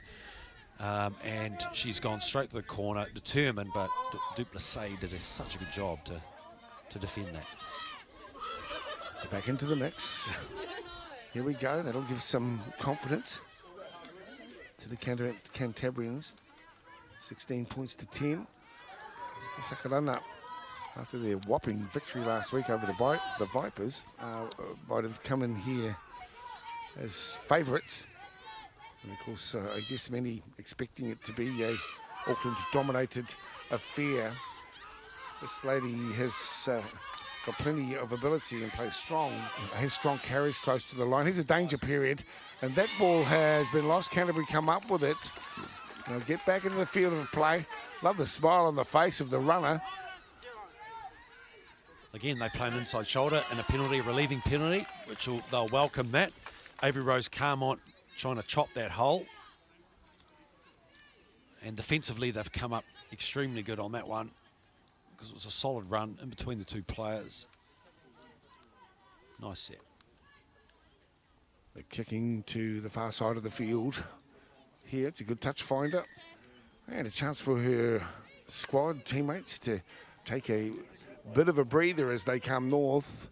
And she's gone straight to the corner, determined, but Duplessis did such a good job to defend that. Back into the mix. Here we go. That'll give some confidence to the Cantabrians. 16 points to 10. Akarana, after their whopping victory last week over the Vipers, might have come in here as favourites. And of course, I guess many expecting it to be a Auckland's dominated affair. This lady has got plenty of ability and plays strong, has strong carries close to the line. Here's a danger period, and that ball has been lost. Canterbury come up with it. They'll get back into the field of play. Love the smile on the face of the runner. Again, they play an inside shoulder and a penalty, a relieving penalty, which they'll welcome that. Avery Rose Carmont trying to chop that hole. And defensively, they've come up extremely good on that one because it was a solid run in between the two players. Nice set. They're kicking to the far side of the field. Here, it's a good touch finder. And a chance for her squad teammates to take a bit of a breather as they come north.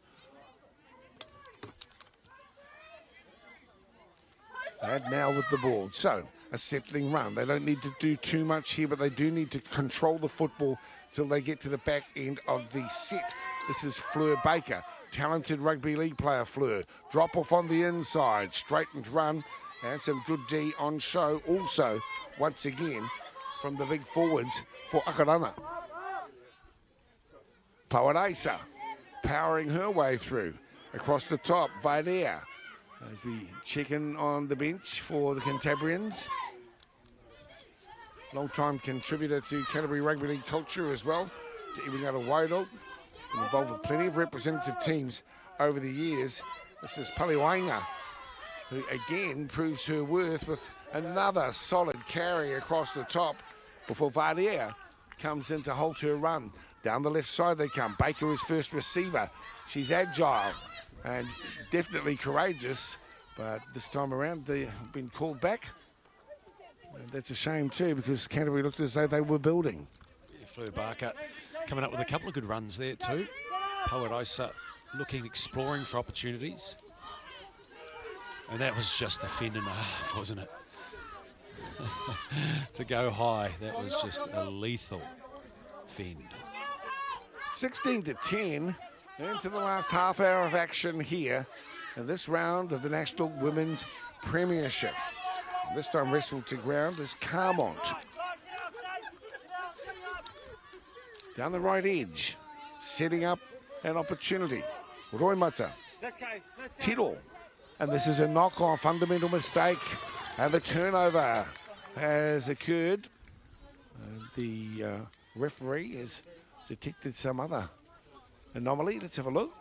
And now with the ball. So, a settling run. They don't need to do too much here, but they do need to control the football till they get to the back end of the set. This is Fleur Baker, talented rugby league player Fleur. Drop off on the inside, straightened run, and some good D on show. Also, once again, from the big forwards for Akarana. Pawaresa powering her way through. Across the top, Vaidea. As we check in on the bench for the Cantabrians. Long-time contributor to Canterbury Rugby League culture as well, to Iwingata Wairau. Been involved with plenty of representative teams over the years. This is Paliwainga, who again proves her worth with another solid carry across the top before Vaidea comes in to halt her run. Down the left side they come. Baker is first receiver. She's agile and definitely courageous, but this time around they've been called back. And that's a shame too, because Canterbury looked as though they were building. Yeah, Fleur Barker coming up with a couple of good runs there too. Pawaresa exploring for opportunities. And that was just a fend and a half, wasn't it? To go high, that was just a lethal fend. 16 to 10. Into the last half hour of action here in this round of the National Women's Premiership. And this time wrestled to ground is Carmont. Down the right edge, setting up an opportunity. Roimata, Tiro. And this is a knock-on, fundamental mistake. And the turnover has occurred. The referee has detected some other anomaly. Let's have a look.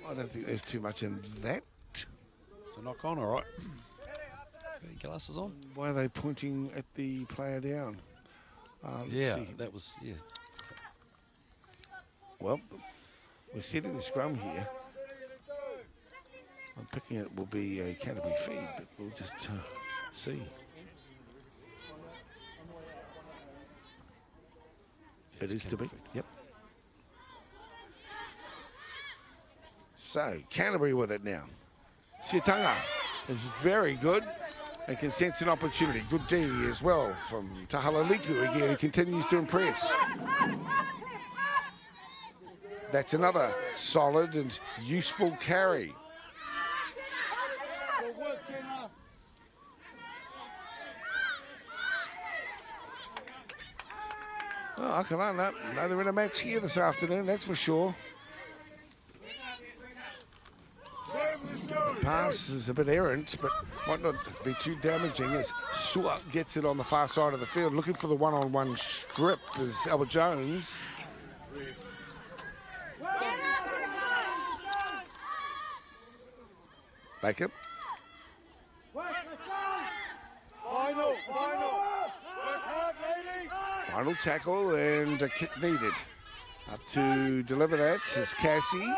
I don't think there's too much in that. It's a knock on, all right. Glasses on. Why are they pointing at the player down? Yeah, see. that was, yeah. Well, we're setting the scrum here. I'm picking it will be a Canterbury feed, but we'll just see. It is to be, yep. So, Canterbury with it now. Siatanga is very good and can sense an opportunity. Good D as well from Tahalaliku again, who continues to impress. That's another solid and useful carry. Oh, Akarana, no, they're in a match here this afternoon, that's for sure. The pass is a bit errant, but might not be too damaging as Sua gets it on the far side of the field, looking for the one-on-one strip is Albert Jones. Baker. Final tackle and a kick needed. Up to deliver that is Cassie.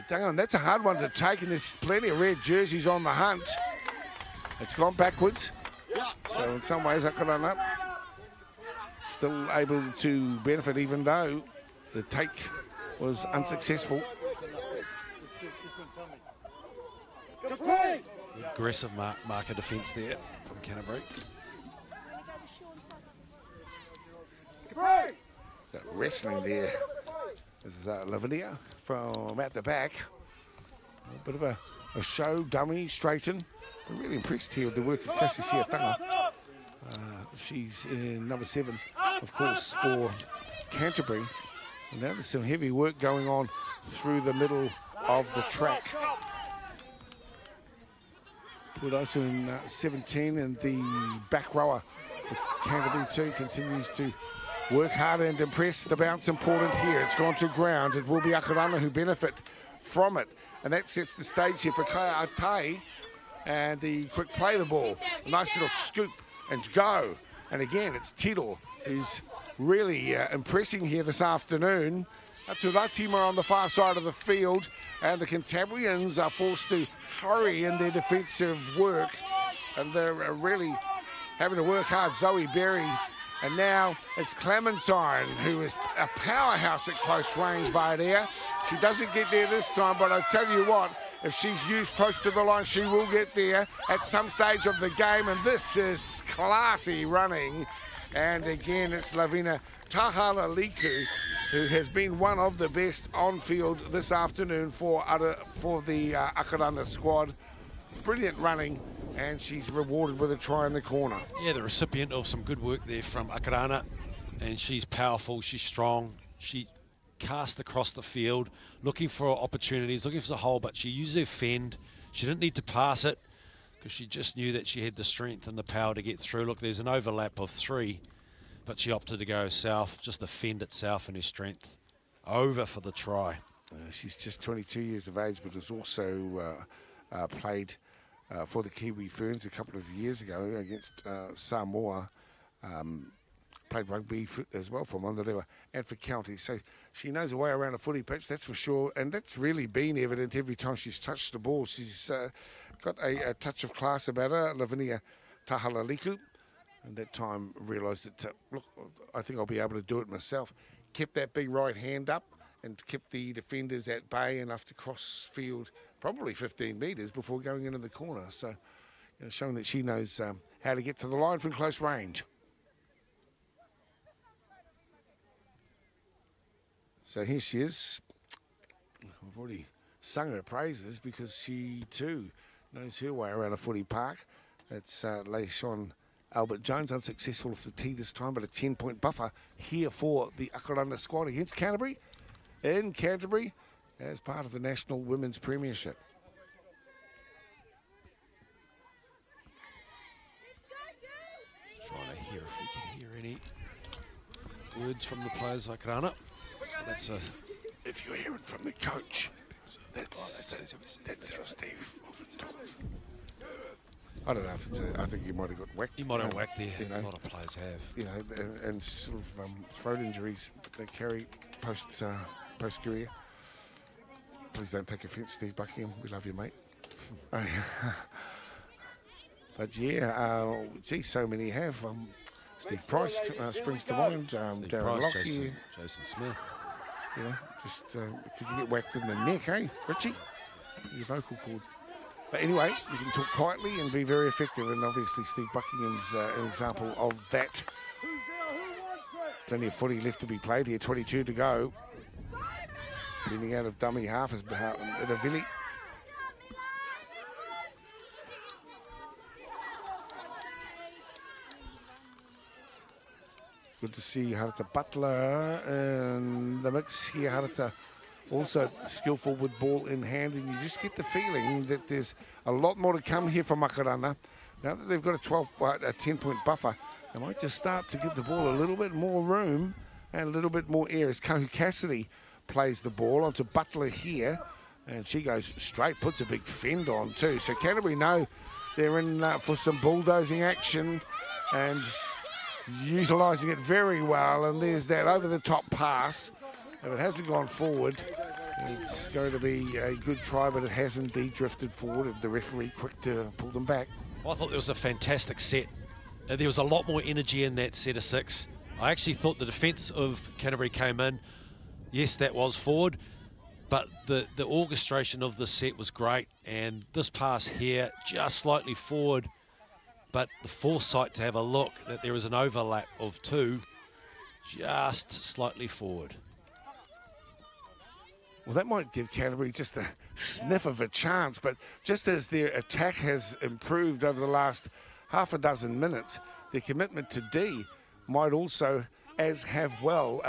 That's a hard one to take, and there's plenty of red jerseys on the hunt. It's gone backwards. So in some ways, Akarana still able to benefit, even though the take was unsuccessful. Aggressive marker defence there from Canterbury. So wrestling there. This is Lavinia from at the back. A bit of a show, dummy, straighten. I'm really impressed here with the work of Cassie Siatanga. She's in number 7, of course, for Canterbury. And now there's some heavy work going on through the middle of the track. Put also in 17, and the back rower for Canterbury too continues to work hard and impress. The bounce important here. It's gone to ground. It will be Akarana who benefit from it. And that sets the stage here for Kaya Atai. And the quick play the ball. A nice little scoop and go. And again, it's Tittle who's really impressing here this afternoon. Aturatima on the far side of the field. And the Cantabrians are forced to hurry in their defensive work. And they're really having to work hard. Zoe Berry. And now it's Clementine, who is a powerhouse at close range via there. She doesn't get there this time, but I tell you what, if she's used close to the line, she will get there at some stage of the game. And this is classy running. And again, it's Lavina Tahalaliku, who has been one of the best on field this afternoon for the Akarana squad. Brilliant running. And she's rewarded with a try in the corner. Yeah, the recipient of some good work there from Akarana. And she's powerful, she's strong. She cast across the field, looking for opportunities, looking for the hole, but she used her fend. She didn't need to pass it because she just knew that she had the strength and the power to get through. Look, there's an overlap of 3, but she opted to go south, just the fend itself and her strength over for the try. She's just 22 years of age, but has also played for the Kiwi Ferns a couple of years ago against Samoa. Played rugby as well for Monterewa and for County. So she knows her way around a footy pitch, that's for sure. And that's really been evident every time she's touched the ball. She's got a touch of class about her, Lavinia Tahalaliku. And that time realised that, look, I think I'll be able to do it myself. Kept that big right hand up and kept the defenders at bay enough to cross field probably 15 metres before going into the corner. So, showing that she knows how to get to the line from close range. So here she is. I've already sung her praises because she too knows her way around a footy park. It's Leishon Albert Jones, unsuccessful for the tee this time, but a 10-point buffer here for the Akarana squad against Canterbury. In Canterbury as part of the National Women's Premiership. Trying to hear if we can hear any words from the players of Akarana. That's a. If you hear it from the coach, that's how Steve often talks. I don't know if it's I think he might have got whacked. He might have whacked there. A lot of players have. And sort of throat injuries they carry post career. Please don't take offence, Steve Buckingham. We love you, mate. But yeah, gee, so many have. Steve Price springs to mind. Darren Lockyer. Jason Smith. Just because you get whacked in the neck, eh, Richie? Your vocal cords. But anyway, you can talk quietly and be very effective, and obviously Steve Buckingham's an example of that. Plenty of footy left to be played here, 22 to go. Leaning out of dummy half is Edavili. Good to see Harata Butler in the mix here. Harata also skillful with ball in hand, and you just get the feeling that there's a lot more to come here from Akarana. Now that they've got a 10-point buffer, they might just start to give the ball a little bit more room and a little bit more air as Kahu Cassidy plays the ball onto Butler here, and she goes straight, puts a big fend on too. So Canterbury know they're in for some bulldozing action and utilising it very well, and there's that over-the-top pass. If it hasn't gone forward, it's going to be a good try, but it has indeed drifted forward, and the referee quick to pull them back. I thought there was a fantastic set. There was a lot more energy in that set of 6. I actually thought the defence of Canterbury came in. Yes, that was forward, but the orchestration of the set was great, and this pass here just slightly forward, but the foresight to have a look that there is an overlap of 2 just slightly forward. Well, that might give Canterbury just a sniff of a chance, but just as their attack has improved over the last half a dozen minutes, their commitment to D might also as well.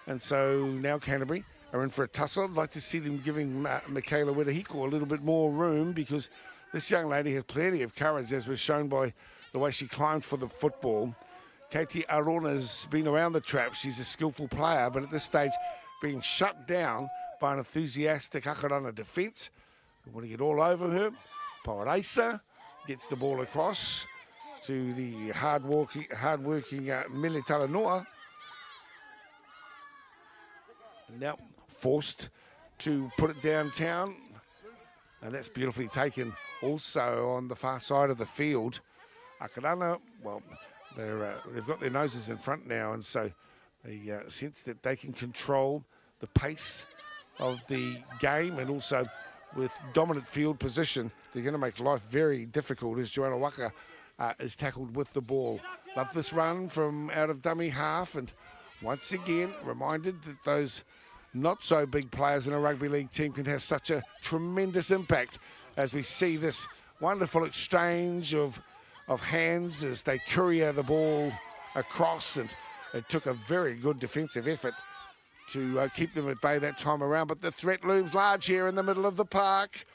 And so now Canterbury are in for a tussle. I'd like to see them giving Michaela Wetahiko a little bit more room, because this young lady has plenty of courage, as was shown by the way she climbed for the football. Katie Arona's been around the trap. She's a skillful player, but at this stage being shut down by an enthusiastic Akarana defence. We want to get all over her. Paoraisa gets the ball across to the hard-working Mele Talanoa. Now forced to put it downtown, and that's beautifully taken also on the far side of the field. Akarana, well, they've got their noses in front now, and so they sense that they can control the pace of the game, and also with dominant field position, they're going to make life very difficult as Joanna Waka is tackled with the ball. Love this run from out of dummy half, and once again reminded that those not so big players in a rugby league team can have such a tremendous impact, as we see this wonderful exchange of hands as they courier the ball across, and it took a very good defensive effort to keep them at bay that time around, but the threat looms large here in the middle of the park.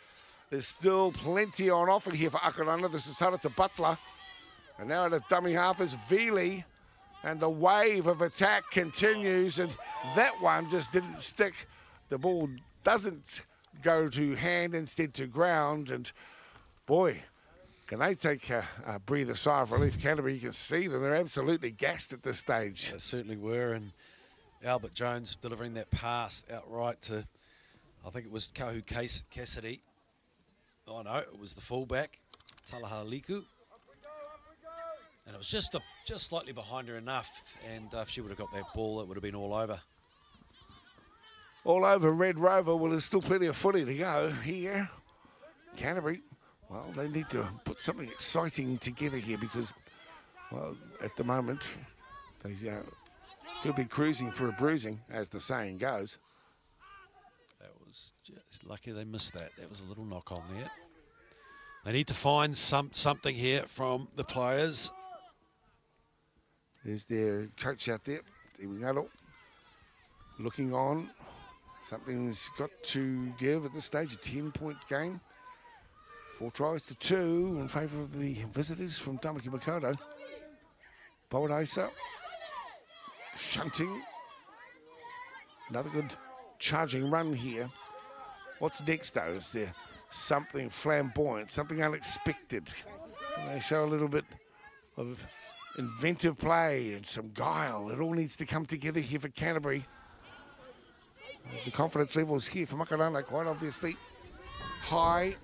There's still plenty on offer here for Akarana. This is Harata Butler, and now out of dummy half is Veely, and the wave of attack continues, and that one just didn't stick. The ball doesn't go to hand, instead to ground, and boy, can they take a breather sigh of relief. Canterbury, you can see them, they're absolutely gassed at this stage. They certainly were, and Albert Jones delivering that pass outright to, I think it was Kahu Cassidy. Oh no, it was the fullback, Talahaliku. And it was just slightly behind her enough, and if she would have got that ball, it would have been all over. All over Red Rover. Well, there's still plenty of footy to go here. Canterbury, well, they need to put something exciting together here, because, well, at the moment, they could be cruising for a bruising, as the saying goes. That was just lucky they missed that. That was a little knock on there. They need to find something here from the players. There's their coach out there, Iwingaro, looking on. Something's got to give at this stage, a 10-point game. 4 tries to 2 in favour of the visitors from Tamaki Makaurau. Paoraisa shunting. Another good charging run here. What's next, though? Is there something flamboyant, something unexpected? And they show a little bit of inventive play and some guile. It all needs to come together here for Canterbury. As the confidence levels here for Akarana quite obviously high.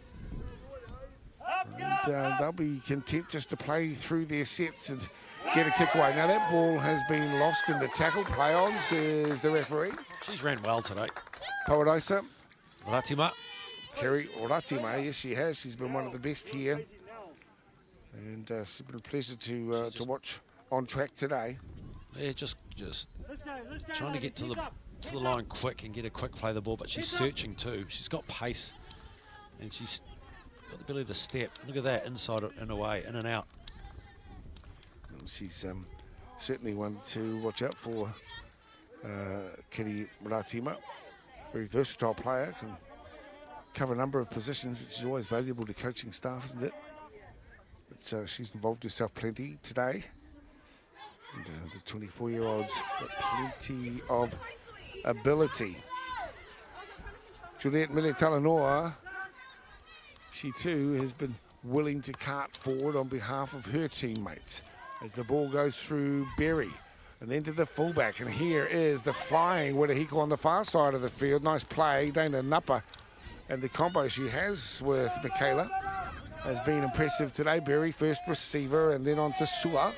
And they'll be content just to play through their sets and get a kick away. Now that ball has been lost in the tackle. Play on, says the referee. She's ran well today. Paradisa. Ratima. Kerry Ratima, yes she has. She's been one of the best here. And it's been a pleasure to watch on track today. Yeah, just trying to get to the line quick and get a quick play of the ball, but she's searching too. She's got pace and she's got the ability to step. Look at that, inside and away, in and out. She's certainly one to watch out for. Kerry Ratima, very versatile player, can cover a number of positions, which is always valuable to coaching staff, isn't it? But she's involved herself plenty today. And the 24-year-old's got plenty of ability. Juliet Mele-Talanoa, she too has been willing to cart forward on behalf of her teammates as the ball goes through Berry and then to the fullback. And here is the flying Wirihiko on the far side of the field. Nice play, Dana Napa. And the combo she has with Michaela has been impressive today. Berry, first receiver, and then on to Sua.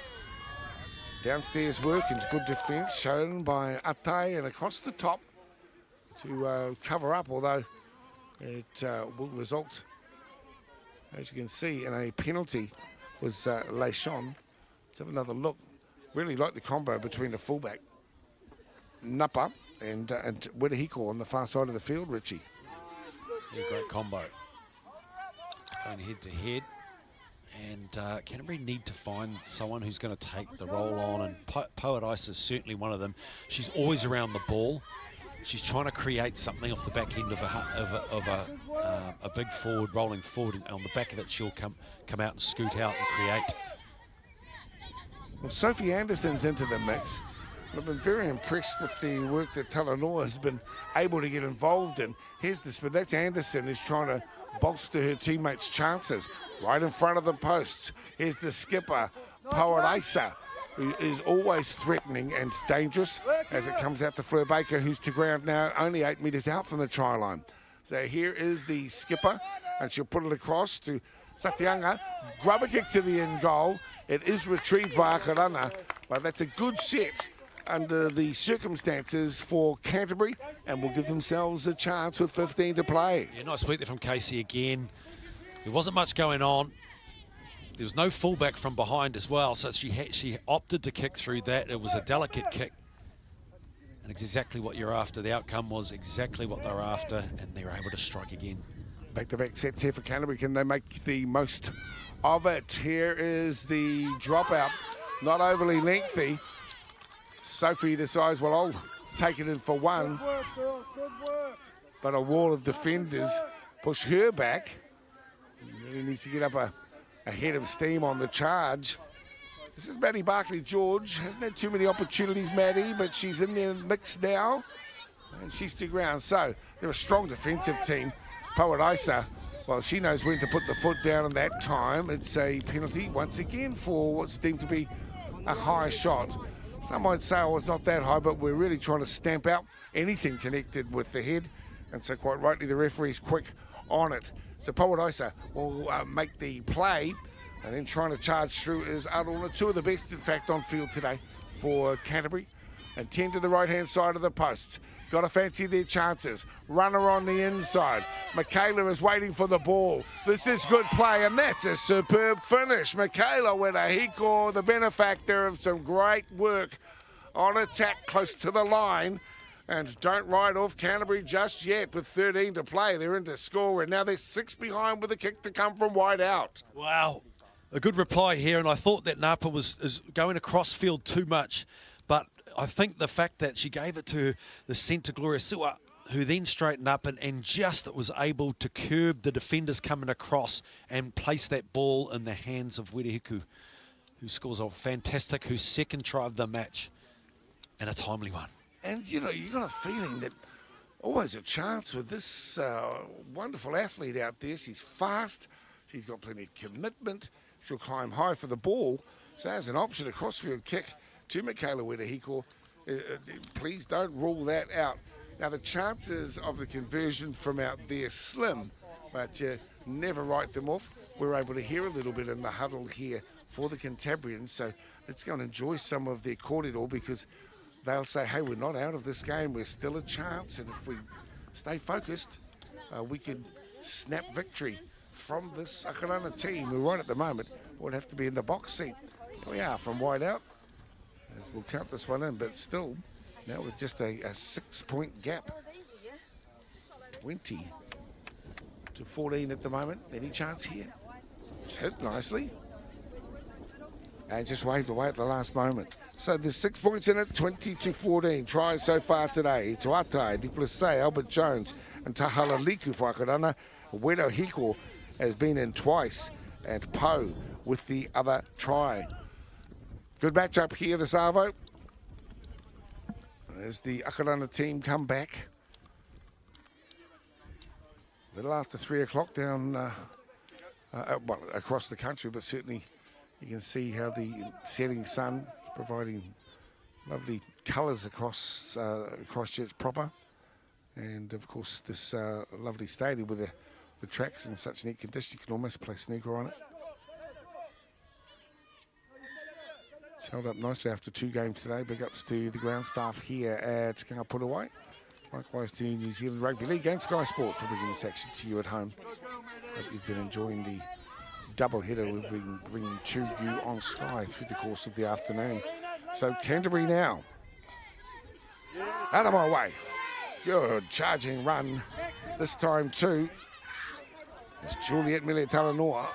Downstairs work and good defence shown by Atai, and across the top to cover up, although it will result, as you can see, in a penalty was Leishon. Let's have another look. Really like the combo between the fullback, Napa, and Wirihiko on the far side of the field, Richie. Yeah, great combo. Going head to head. And Canterbury need to find someone who's going to take the role on, and Poetisa is certainly one of them. She's always around the ball. She's trying to create something off the back end of a big forward, rolling forward, and on the back of it she'll come out and scoot out and create. Well, Sophie Anderson's into the mix. I've been very impressed with the work that Talanoa has been able to get involved in. Here's the spin. That's Anderson who's trying to bolster her teammates' chances right in front of the posts. Here's the skipper, Poetisa, who is always threatening and dangerous as it comes out to Fleur Baker, who's to ground now, only 8 metres out from the try line. So here is the skipper, and she'll put it across to Satianga. Grubber kick to the end goal. It is retrieved by Akarana, but that's a good set under the circumstances for Canterbury, and will give themselves a chance with 15 to play. Yeah, nice split there from Casey again. There wasn't much going on. There was no fullback from behind as well, so she opted to kick through that. It was a delicate kick, and it's exactly what you're after. The outcome was exactly what they were after, and they were able to strike again. Back-to-back sets here for Canterbury. Can they make the most of it? Here is the dropout, not overly lengthy. Sophie decides, well, I'll take it in for one. But a wall of defenders push her back. Really needs to get up a head of steam on the charge. This is Maddie Barclay-George. Hasn't had too many opportunities, Maddie, but she's in the mix now. And she's to ground. So they're a strong defensive team. Poetisa, well, she knows when to put the foot down in that time. It's a penalty once again for what's deemed to be a high shot. Some might say, oh, it's not that high, but we're really trying to stamp out anything connected with the head. And so quite rightly, the referee's quick on it. So Poetisa will make the play, and then trying to charge through is Aruna. Two of the best, in fact, on field today for Canterbury. And 10 to the right-hand side of the posts. Got to fancy their chances. Runner on the inside. Michaela is waiting for the ball. This is good play, and that's a superb finish. Michaela Wirihiko, the benefactor of some great work on attack close to the line. And don't write off Canterbury just yet with 13 to play. They're into score, and now they're 6 behind with a kick to come from wide out. Wow. A good reply here, and I thought that Napa is going across field too much, but I think the fact that she gave it to the centre, Gloria Sua, who then straightened up and just was able to curb the defenders coming across and place that ball in the hands of Wirihiko, who scores a fantastic, whose second try of the match, and a timely one. And, you know, you got a feeling that always a chance with this wonderful athlete out there. She's fast. She's got plenty of commitment. She'll climb high for the ball. So as an option, a crossfield kick to Michaela Wirihiko. Please don't rule that out. Now, the chances of the conversion from out there slim, but you never write them off. We're able to hear a little bit in the huddle here for the Cantabrians. So let's go and enjoy some of their corridor, because they'll say, hey, we're not out of this game, we're still a chance, and if we stay focused, we could snap victory from this Akarana team, who right at the moment would have to be in the box seat. Here we are from wide out, as we'll count this one in, but still, now with just a 6-point gap. 20 to 14 at the moment. Any chance here? It's hit nicely. And just waved away at the last moment. So there's 6 points in it, 20 to 14. Tries so far today. Tuatai, Duplessis, Albert Jones, and Tahala Liku for Akarana. Wedo Hiko has been in twice, and Poe with the other try. Good matchup here this Arvo. As the Akarana team come back. A little after 3 o'clock down, well, across the country, but certainly you can see how the setting sun is providing lovely colours across Christchurch proper. And of course this lovely stadium with the tracks in such neat condition, you can almost play snooker on it. It's held up nicely after 2 games today. Big ups to the ground staff here at Ngāpurawai. Likewise to New Zealand Rugby League and Sky Sport for bringing this action to you at home. Hope you've been enjoying the double header we've been bringing to you on Sky through the course of the afternoon. So Canterbury now. Out of my way. Good charging run. This time too. It's Juliet Militalanoa.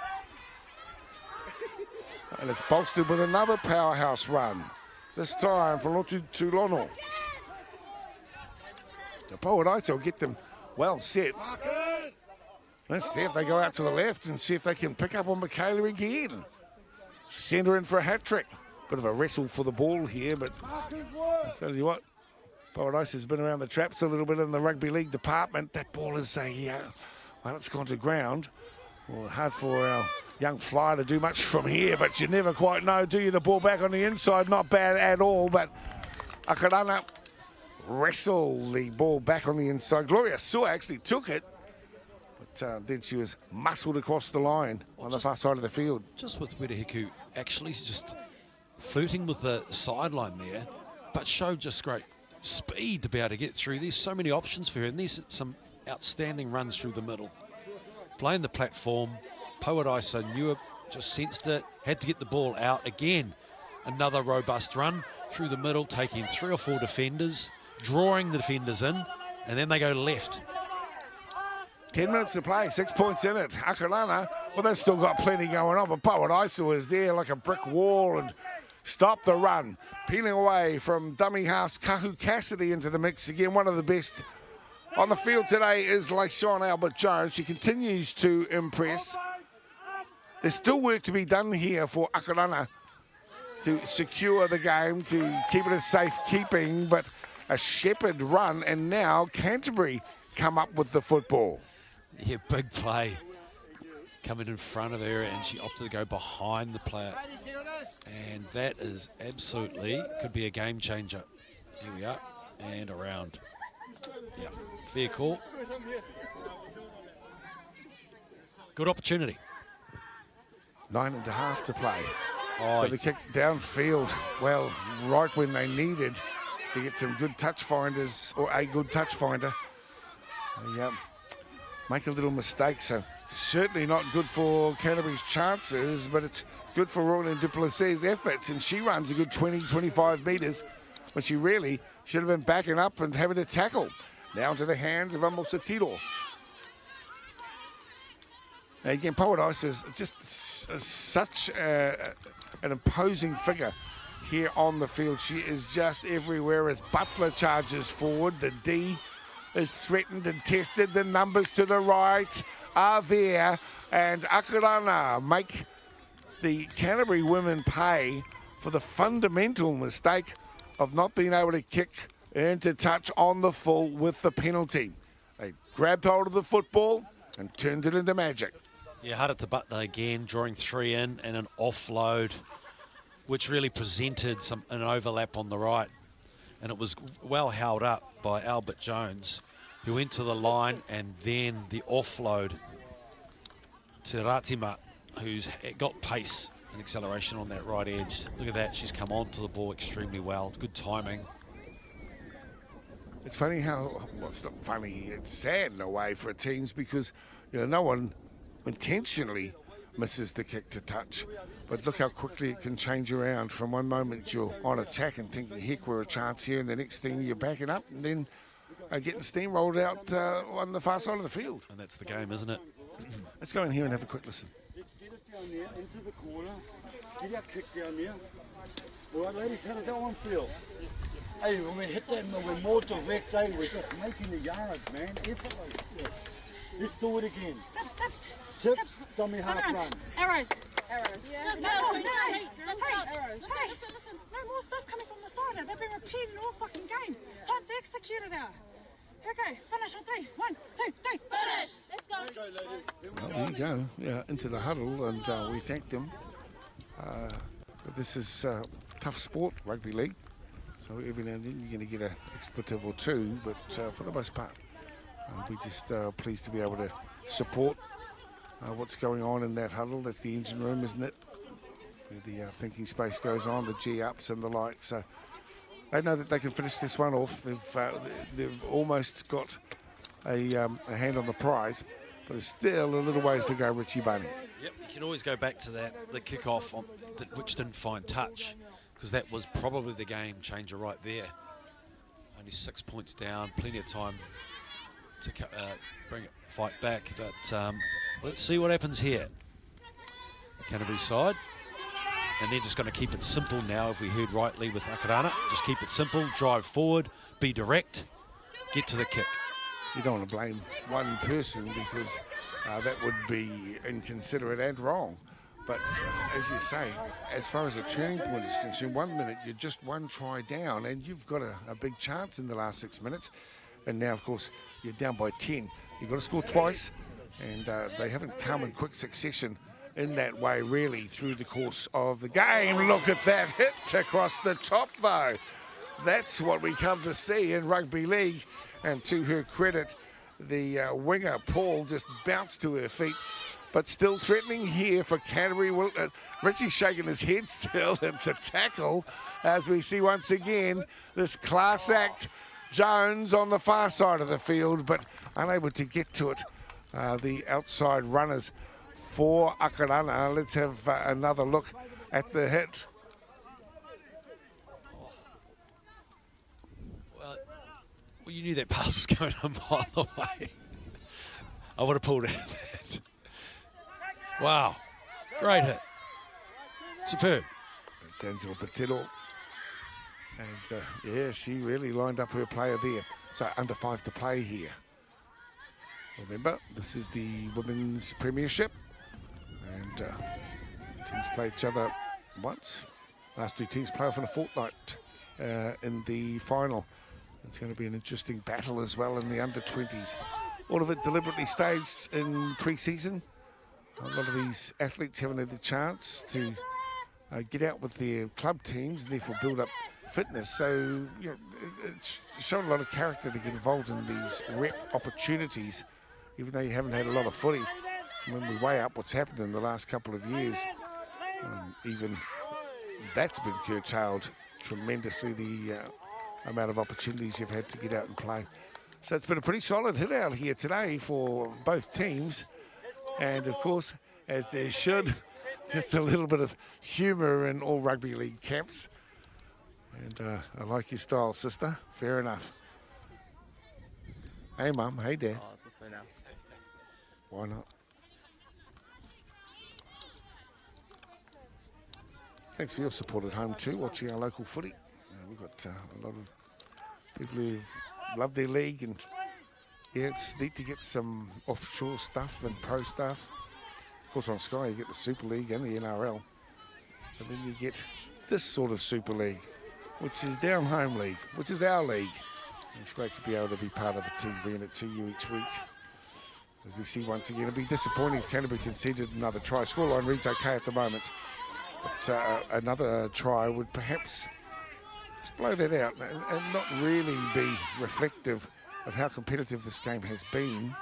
And it's bolstered with another powerhouse run. This time from Lotu Tulono. The Paradise will get them well set. Let's see if they go out to the left and see if they can pick up on Michaela again. Send her in for a hat trick. Bit of a wrestle for the ball here, but I'll tell you what, Paradise has been around the traps a little bit in the rugby league department. That ball is well, it's gone to ground. Well, hard for our young flyer to do much from here, but you never quite know, do you? The ball back on the inside, not bad at all, but Akarana wrestle the ball back on the inside. Gloria Sua actually took it, but then she was muscled across the line on the far side of the field. Just with Wedahiku actually just flirting with the sideline there, but showed just great speed to be able to get through. There's so many options for her, and there's some outstanding runs through the middle. Playing the platform, Poadisa knew it, just sensed it, had to get the ball out again. Another robust run through the middle, taking 3 or 4 defenders, drawing the defenders in, and then they go left. 10 minutes to play, 6 points in it. Akarana, well, they've still got plenty going on, but Paradisa was there like a brick wall and stopped the run. Peeling away from dummy halves, Kahu Cassidy into the mix again. One of the best on the field today is Layshawn Albert Jones. She continues to impress. There's still work to be done here for Akarana to secure the game, to keep it as safekeeping, but a shepherd run, and now Canterbury come up with the football. Yeah, big play coming in front of her, and she opted to go behind the player. And that is absolutely, could be a game changer. Here we are, and around. Yeah, fair call. Good opportunity. 9.5 to play. Oh, so the kick downfield, well, right when they needed to get some good touch finders, or a good touch finder. Make a little mistake, so certainly not good for Canterbury's chances, but it's good for Roland Duplessis' efforts, and she runs a good 20-25 metres, when she really should have been backing up and having to tackle. Now into the hands of Amosatiro. Now again, Paradise is just such an imposing figure here on the field. She is just everywhere as Butler charges forward. The D is threatened and tested. The numbers to the right are there, and Akarana make the Canterbury women pay for the fundamental mistake of not being able to kick into touch on the full with the penalty. They grabbed hold of the football and turned it into magic. Yeah, had it to Butler again, drawing 3 in and an offload, which really presented an overlap on the right. And it was well held up by Albert Jones, who went to the line, and then the offload to Ratima, who's got pace and acceleration on that right edge. Look at that, she's come onto the ball extremely well. Good timing. It's funny how, well, it's not funny, it's sad in a way for teams because, you know, no one intentionally misses the kick to touch. But look how quickly it can change around. From one moment you're on attack and thinking, heck, we're a chance here, and the next thing you're backing up and then getting steamrolled out on the far side of the field. And that's the game, isn't it? Let's go in here and have a quick listen. Let's get it down there, into the corner. Get our kick down there. All right, ladies, how did that one feel? Hey, when we hit that, we're more direct, eh? We're just making the yards, man. Effortless. Yes. Let's do it again. Tips. Tips, dummy half run. Arrows. Yeah. No, listen. No more stuff coming from the side now. They've been repeating all fucking game. Time to execute it now. Okay, finish on 3. 1, 2, 3. Finish. Let's go. Let's go, ladies. Here we Well, there you go. Yeah, into the huddle, and we thank them. This is tough sport, rugby league. So every now and then you're going to get an expletive or two, but for the most part, we're just pleased to be able to support what's going on in that huddle. That's the engine room, isn't it? Where the thinking space goes on, the G-ups and the like. So they know that they can finish this one off. They've almost got a hand on the prize, but there's still a little ways to go, Richie Bunny. Yep, you can always go back to that, the kick-off, which didn't find touch, because that was probably the game changer right there. Only 6 points down, plenty of time to bring it, fight back. But let's see what happens here. Canterbury side. And they're just going to keep it simple now, if we heard rightly with Akarana. Just keep it simple, drive forward, be direct, get to the kick. You don't want to blame one person because that would be inconsiderate and wrong. But as you say, as far as a turning point is concerned, 1 minute you're just one try down and you've got a big chance in the last 6 minutes. And now, of course, you're down by 10. So you've got to score twice, and they haven't come in quick succession in that way, really, through the course of the game. Look at that hit across the top, though. That's what we come to see in rugby league. And to her credit, the winger, Paul, just bounced to her feet, but still threatening here for Canterbury. Richie shaking his head still at the tackle, as we see once again this class act Jones on the far side of the field, but unable to get to it. The outside runners for Akarana. Let's have another look at the hit. Well, you knew that pass was going a mile away. I would have pulled out that. Wow, great hit. Superb. It's Angela Pattillo. And yeah, she really lined up her player there. So under 5 to play here. Remember, this is the Women's Premiership. And teams play each other once. Last 2 teams play off in a fortnight in the final. It's going to be an interesting battle as well in the under-20s. All of it deliberately staged in pre-season. A lot of these athletes haven't had the chance to get out with their club teams and therefore build up fitness. So, you know, it's shown a lot of character to get involved in these rep opportunities, even though you haven't had a lot of footy. When we weigh up what's happened in the last couple of years, even that's been curtailed tremendously, the amount of opportunities you've had to get out and play. So it's been a pretty solid hit out here today for both teams. And of course, as there should, just a little bit of humour in all rugby league camps. And I like your style, sister. Fair enough. Hey, Mum. Hey, Dad. Oh, it's this way now. Why not? Thanks for your support at home too, watching our local footy. We've got a lot of people who love their league, and yeah, it's neat to get some offshore stuff and pro stuff. Of course, on Sky you get the Super League and the NRL, and then you get this sort of Super League, which is Down Home League, which is our league. And it's great to be able to be part of a team bringing it to you each week. As we see once again, it'd be disappointing if Canterbury conceded another try. Scoreline reads okay at the moment, but another try would perhaps just blow that out and not really be reflective of how competitive this game has been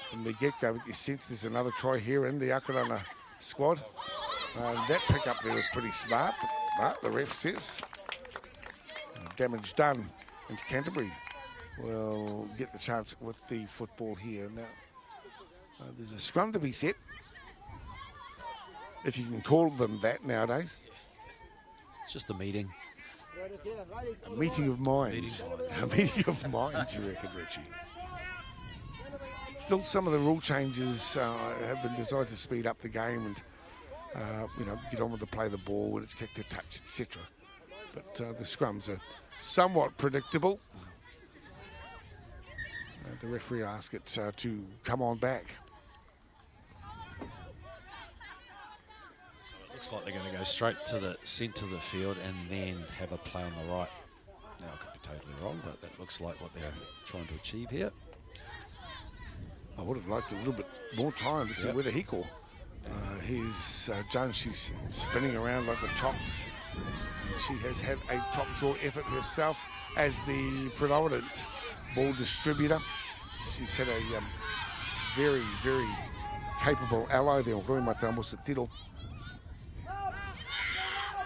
from the get-go. But you sense there's another try here in the Akarana squad. That pick-up there was pretty smart, but the ref says damage done, and Canterbury will get the chance with the football here. Now, there's a scrum to be set, if you can call them that nowadays. It's just a meeting. A meeting of minds. A meeting of minds, you reckon, Richie? Still, some of the rule changes have been designed to speed up the game and, get on with the play of the ball when it's kicked to touch, etc. But the scrums are somewhat predictable. The referee asked it to come on back. So it looks like they're going to go straight to the centre of the field and then have a play on the right. Now, I could be totally wrong, but that looks like what they're trying to achieve here. I would have liked a little bit more time to see where the Hiko. Here's Jones, she's spinning around like a top. She has had a top draw effort herself as the predominant ball distributor. She's had a very, very capable ally there.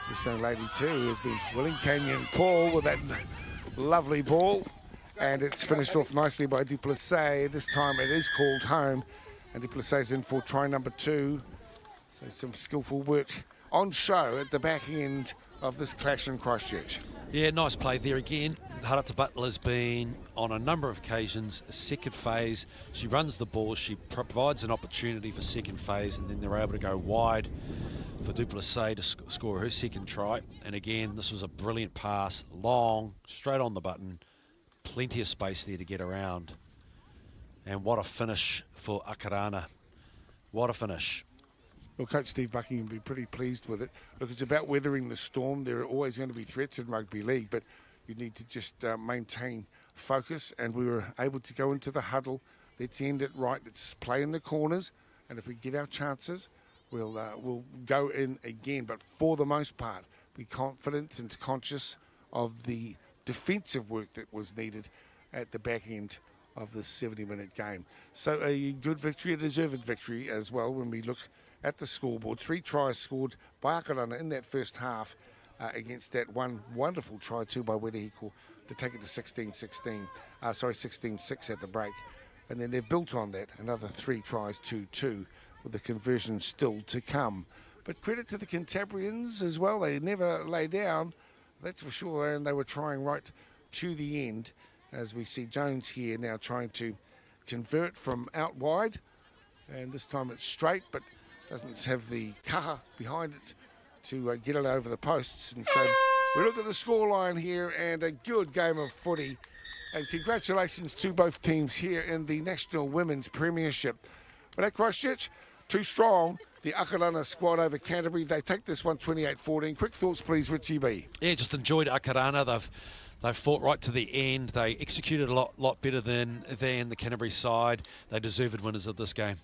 This young lady too has been willing. Canyon Paul with that lovely ball. And it's finished off nicely by Duplessis. This time it is called home. And Duplessis in for try number 2. So some skillful work on show at the back end of this clash in Christchurch. Yeah, nice play there again. Harata Butler's been on a number of occasions, second phase. She runs the ball, she provides an opportunity for second phase, and then they're able to go wide for Duplessis to score her second try. And again, this was a brilliant pass, long, straight on the button. Plenty of space there to get around. And what a finish for Akarana. What a finish. Well, Coach Steve Buckingham will be pretty pleased with it. Look, it's about weathering the storm. There are always going to be threats in rugby league, but you need to just maintain focus. And we were able to go into the huddle. Let's end it right. Let's play in the corners. And if we get our chances, we'll go in again. But for the most part, be confident and conscious of the defensive work that was needed at the back end of this 70-minute game. So a good victory, a deserved victory as well when we look at the scoreboard. 3 tries scored by Akarana in that first half against that one wonderful try too by Wedehiko to take it to 16-6 at the break. And then they've built on that, another 3 tries to 2 with the conversion still to come. But credit to the Cantabrians as well. They never lay down, that's for sure, and they were trying right to the end. As we see Jones here now trying to convert from out wide, and this time it's straight, but doesn't have the kaha behind it to get it over the posts. And so we look at the scoreline here, and a good game of footy. And congratulations to both teams here in the National Women's Premiership. But at Christchurch, too strong. The Akarana squad over Canterbury, they take this one 28-14. Quick thoughts, please, Richie B. Yeah, just enjoyed Akarana. They've fought right to the end. They executed a lot better than the Canterbury side. They deserved winners of this game.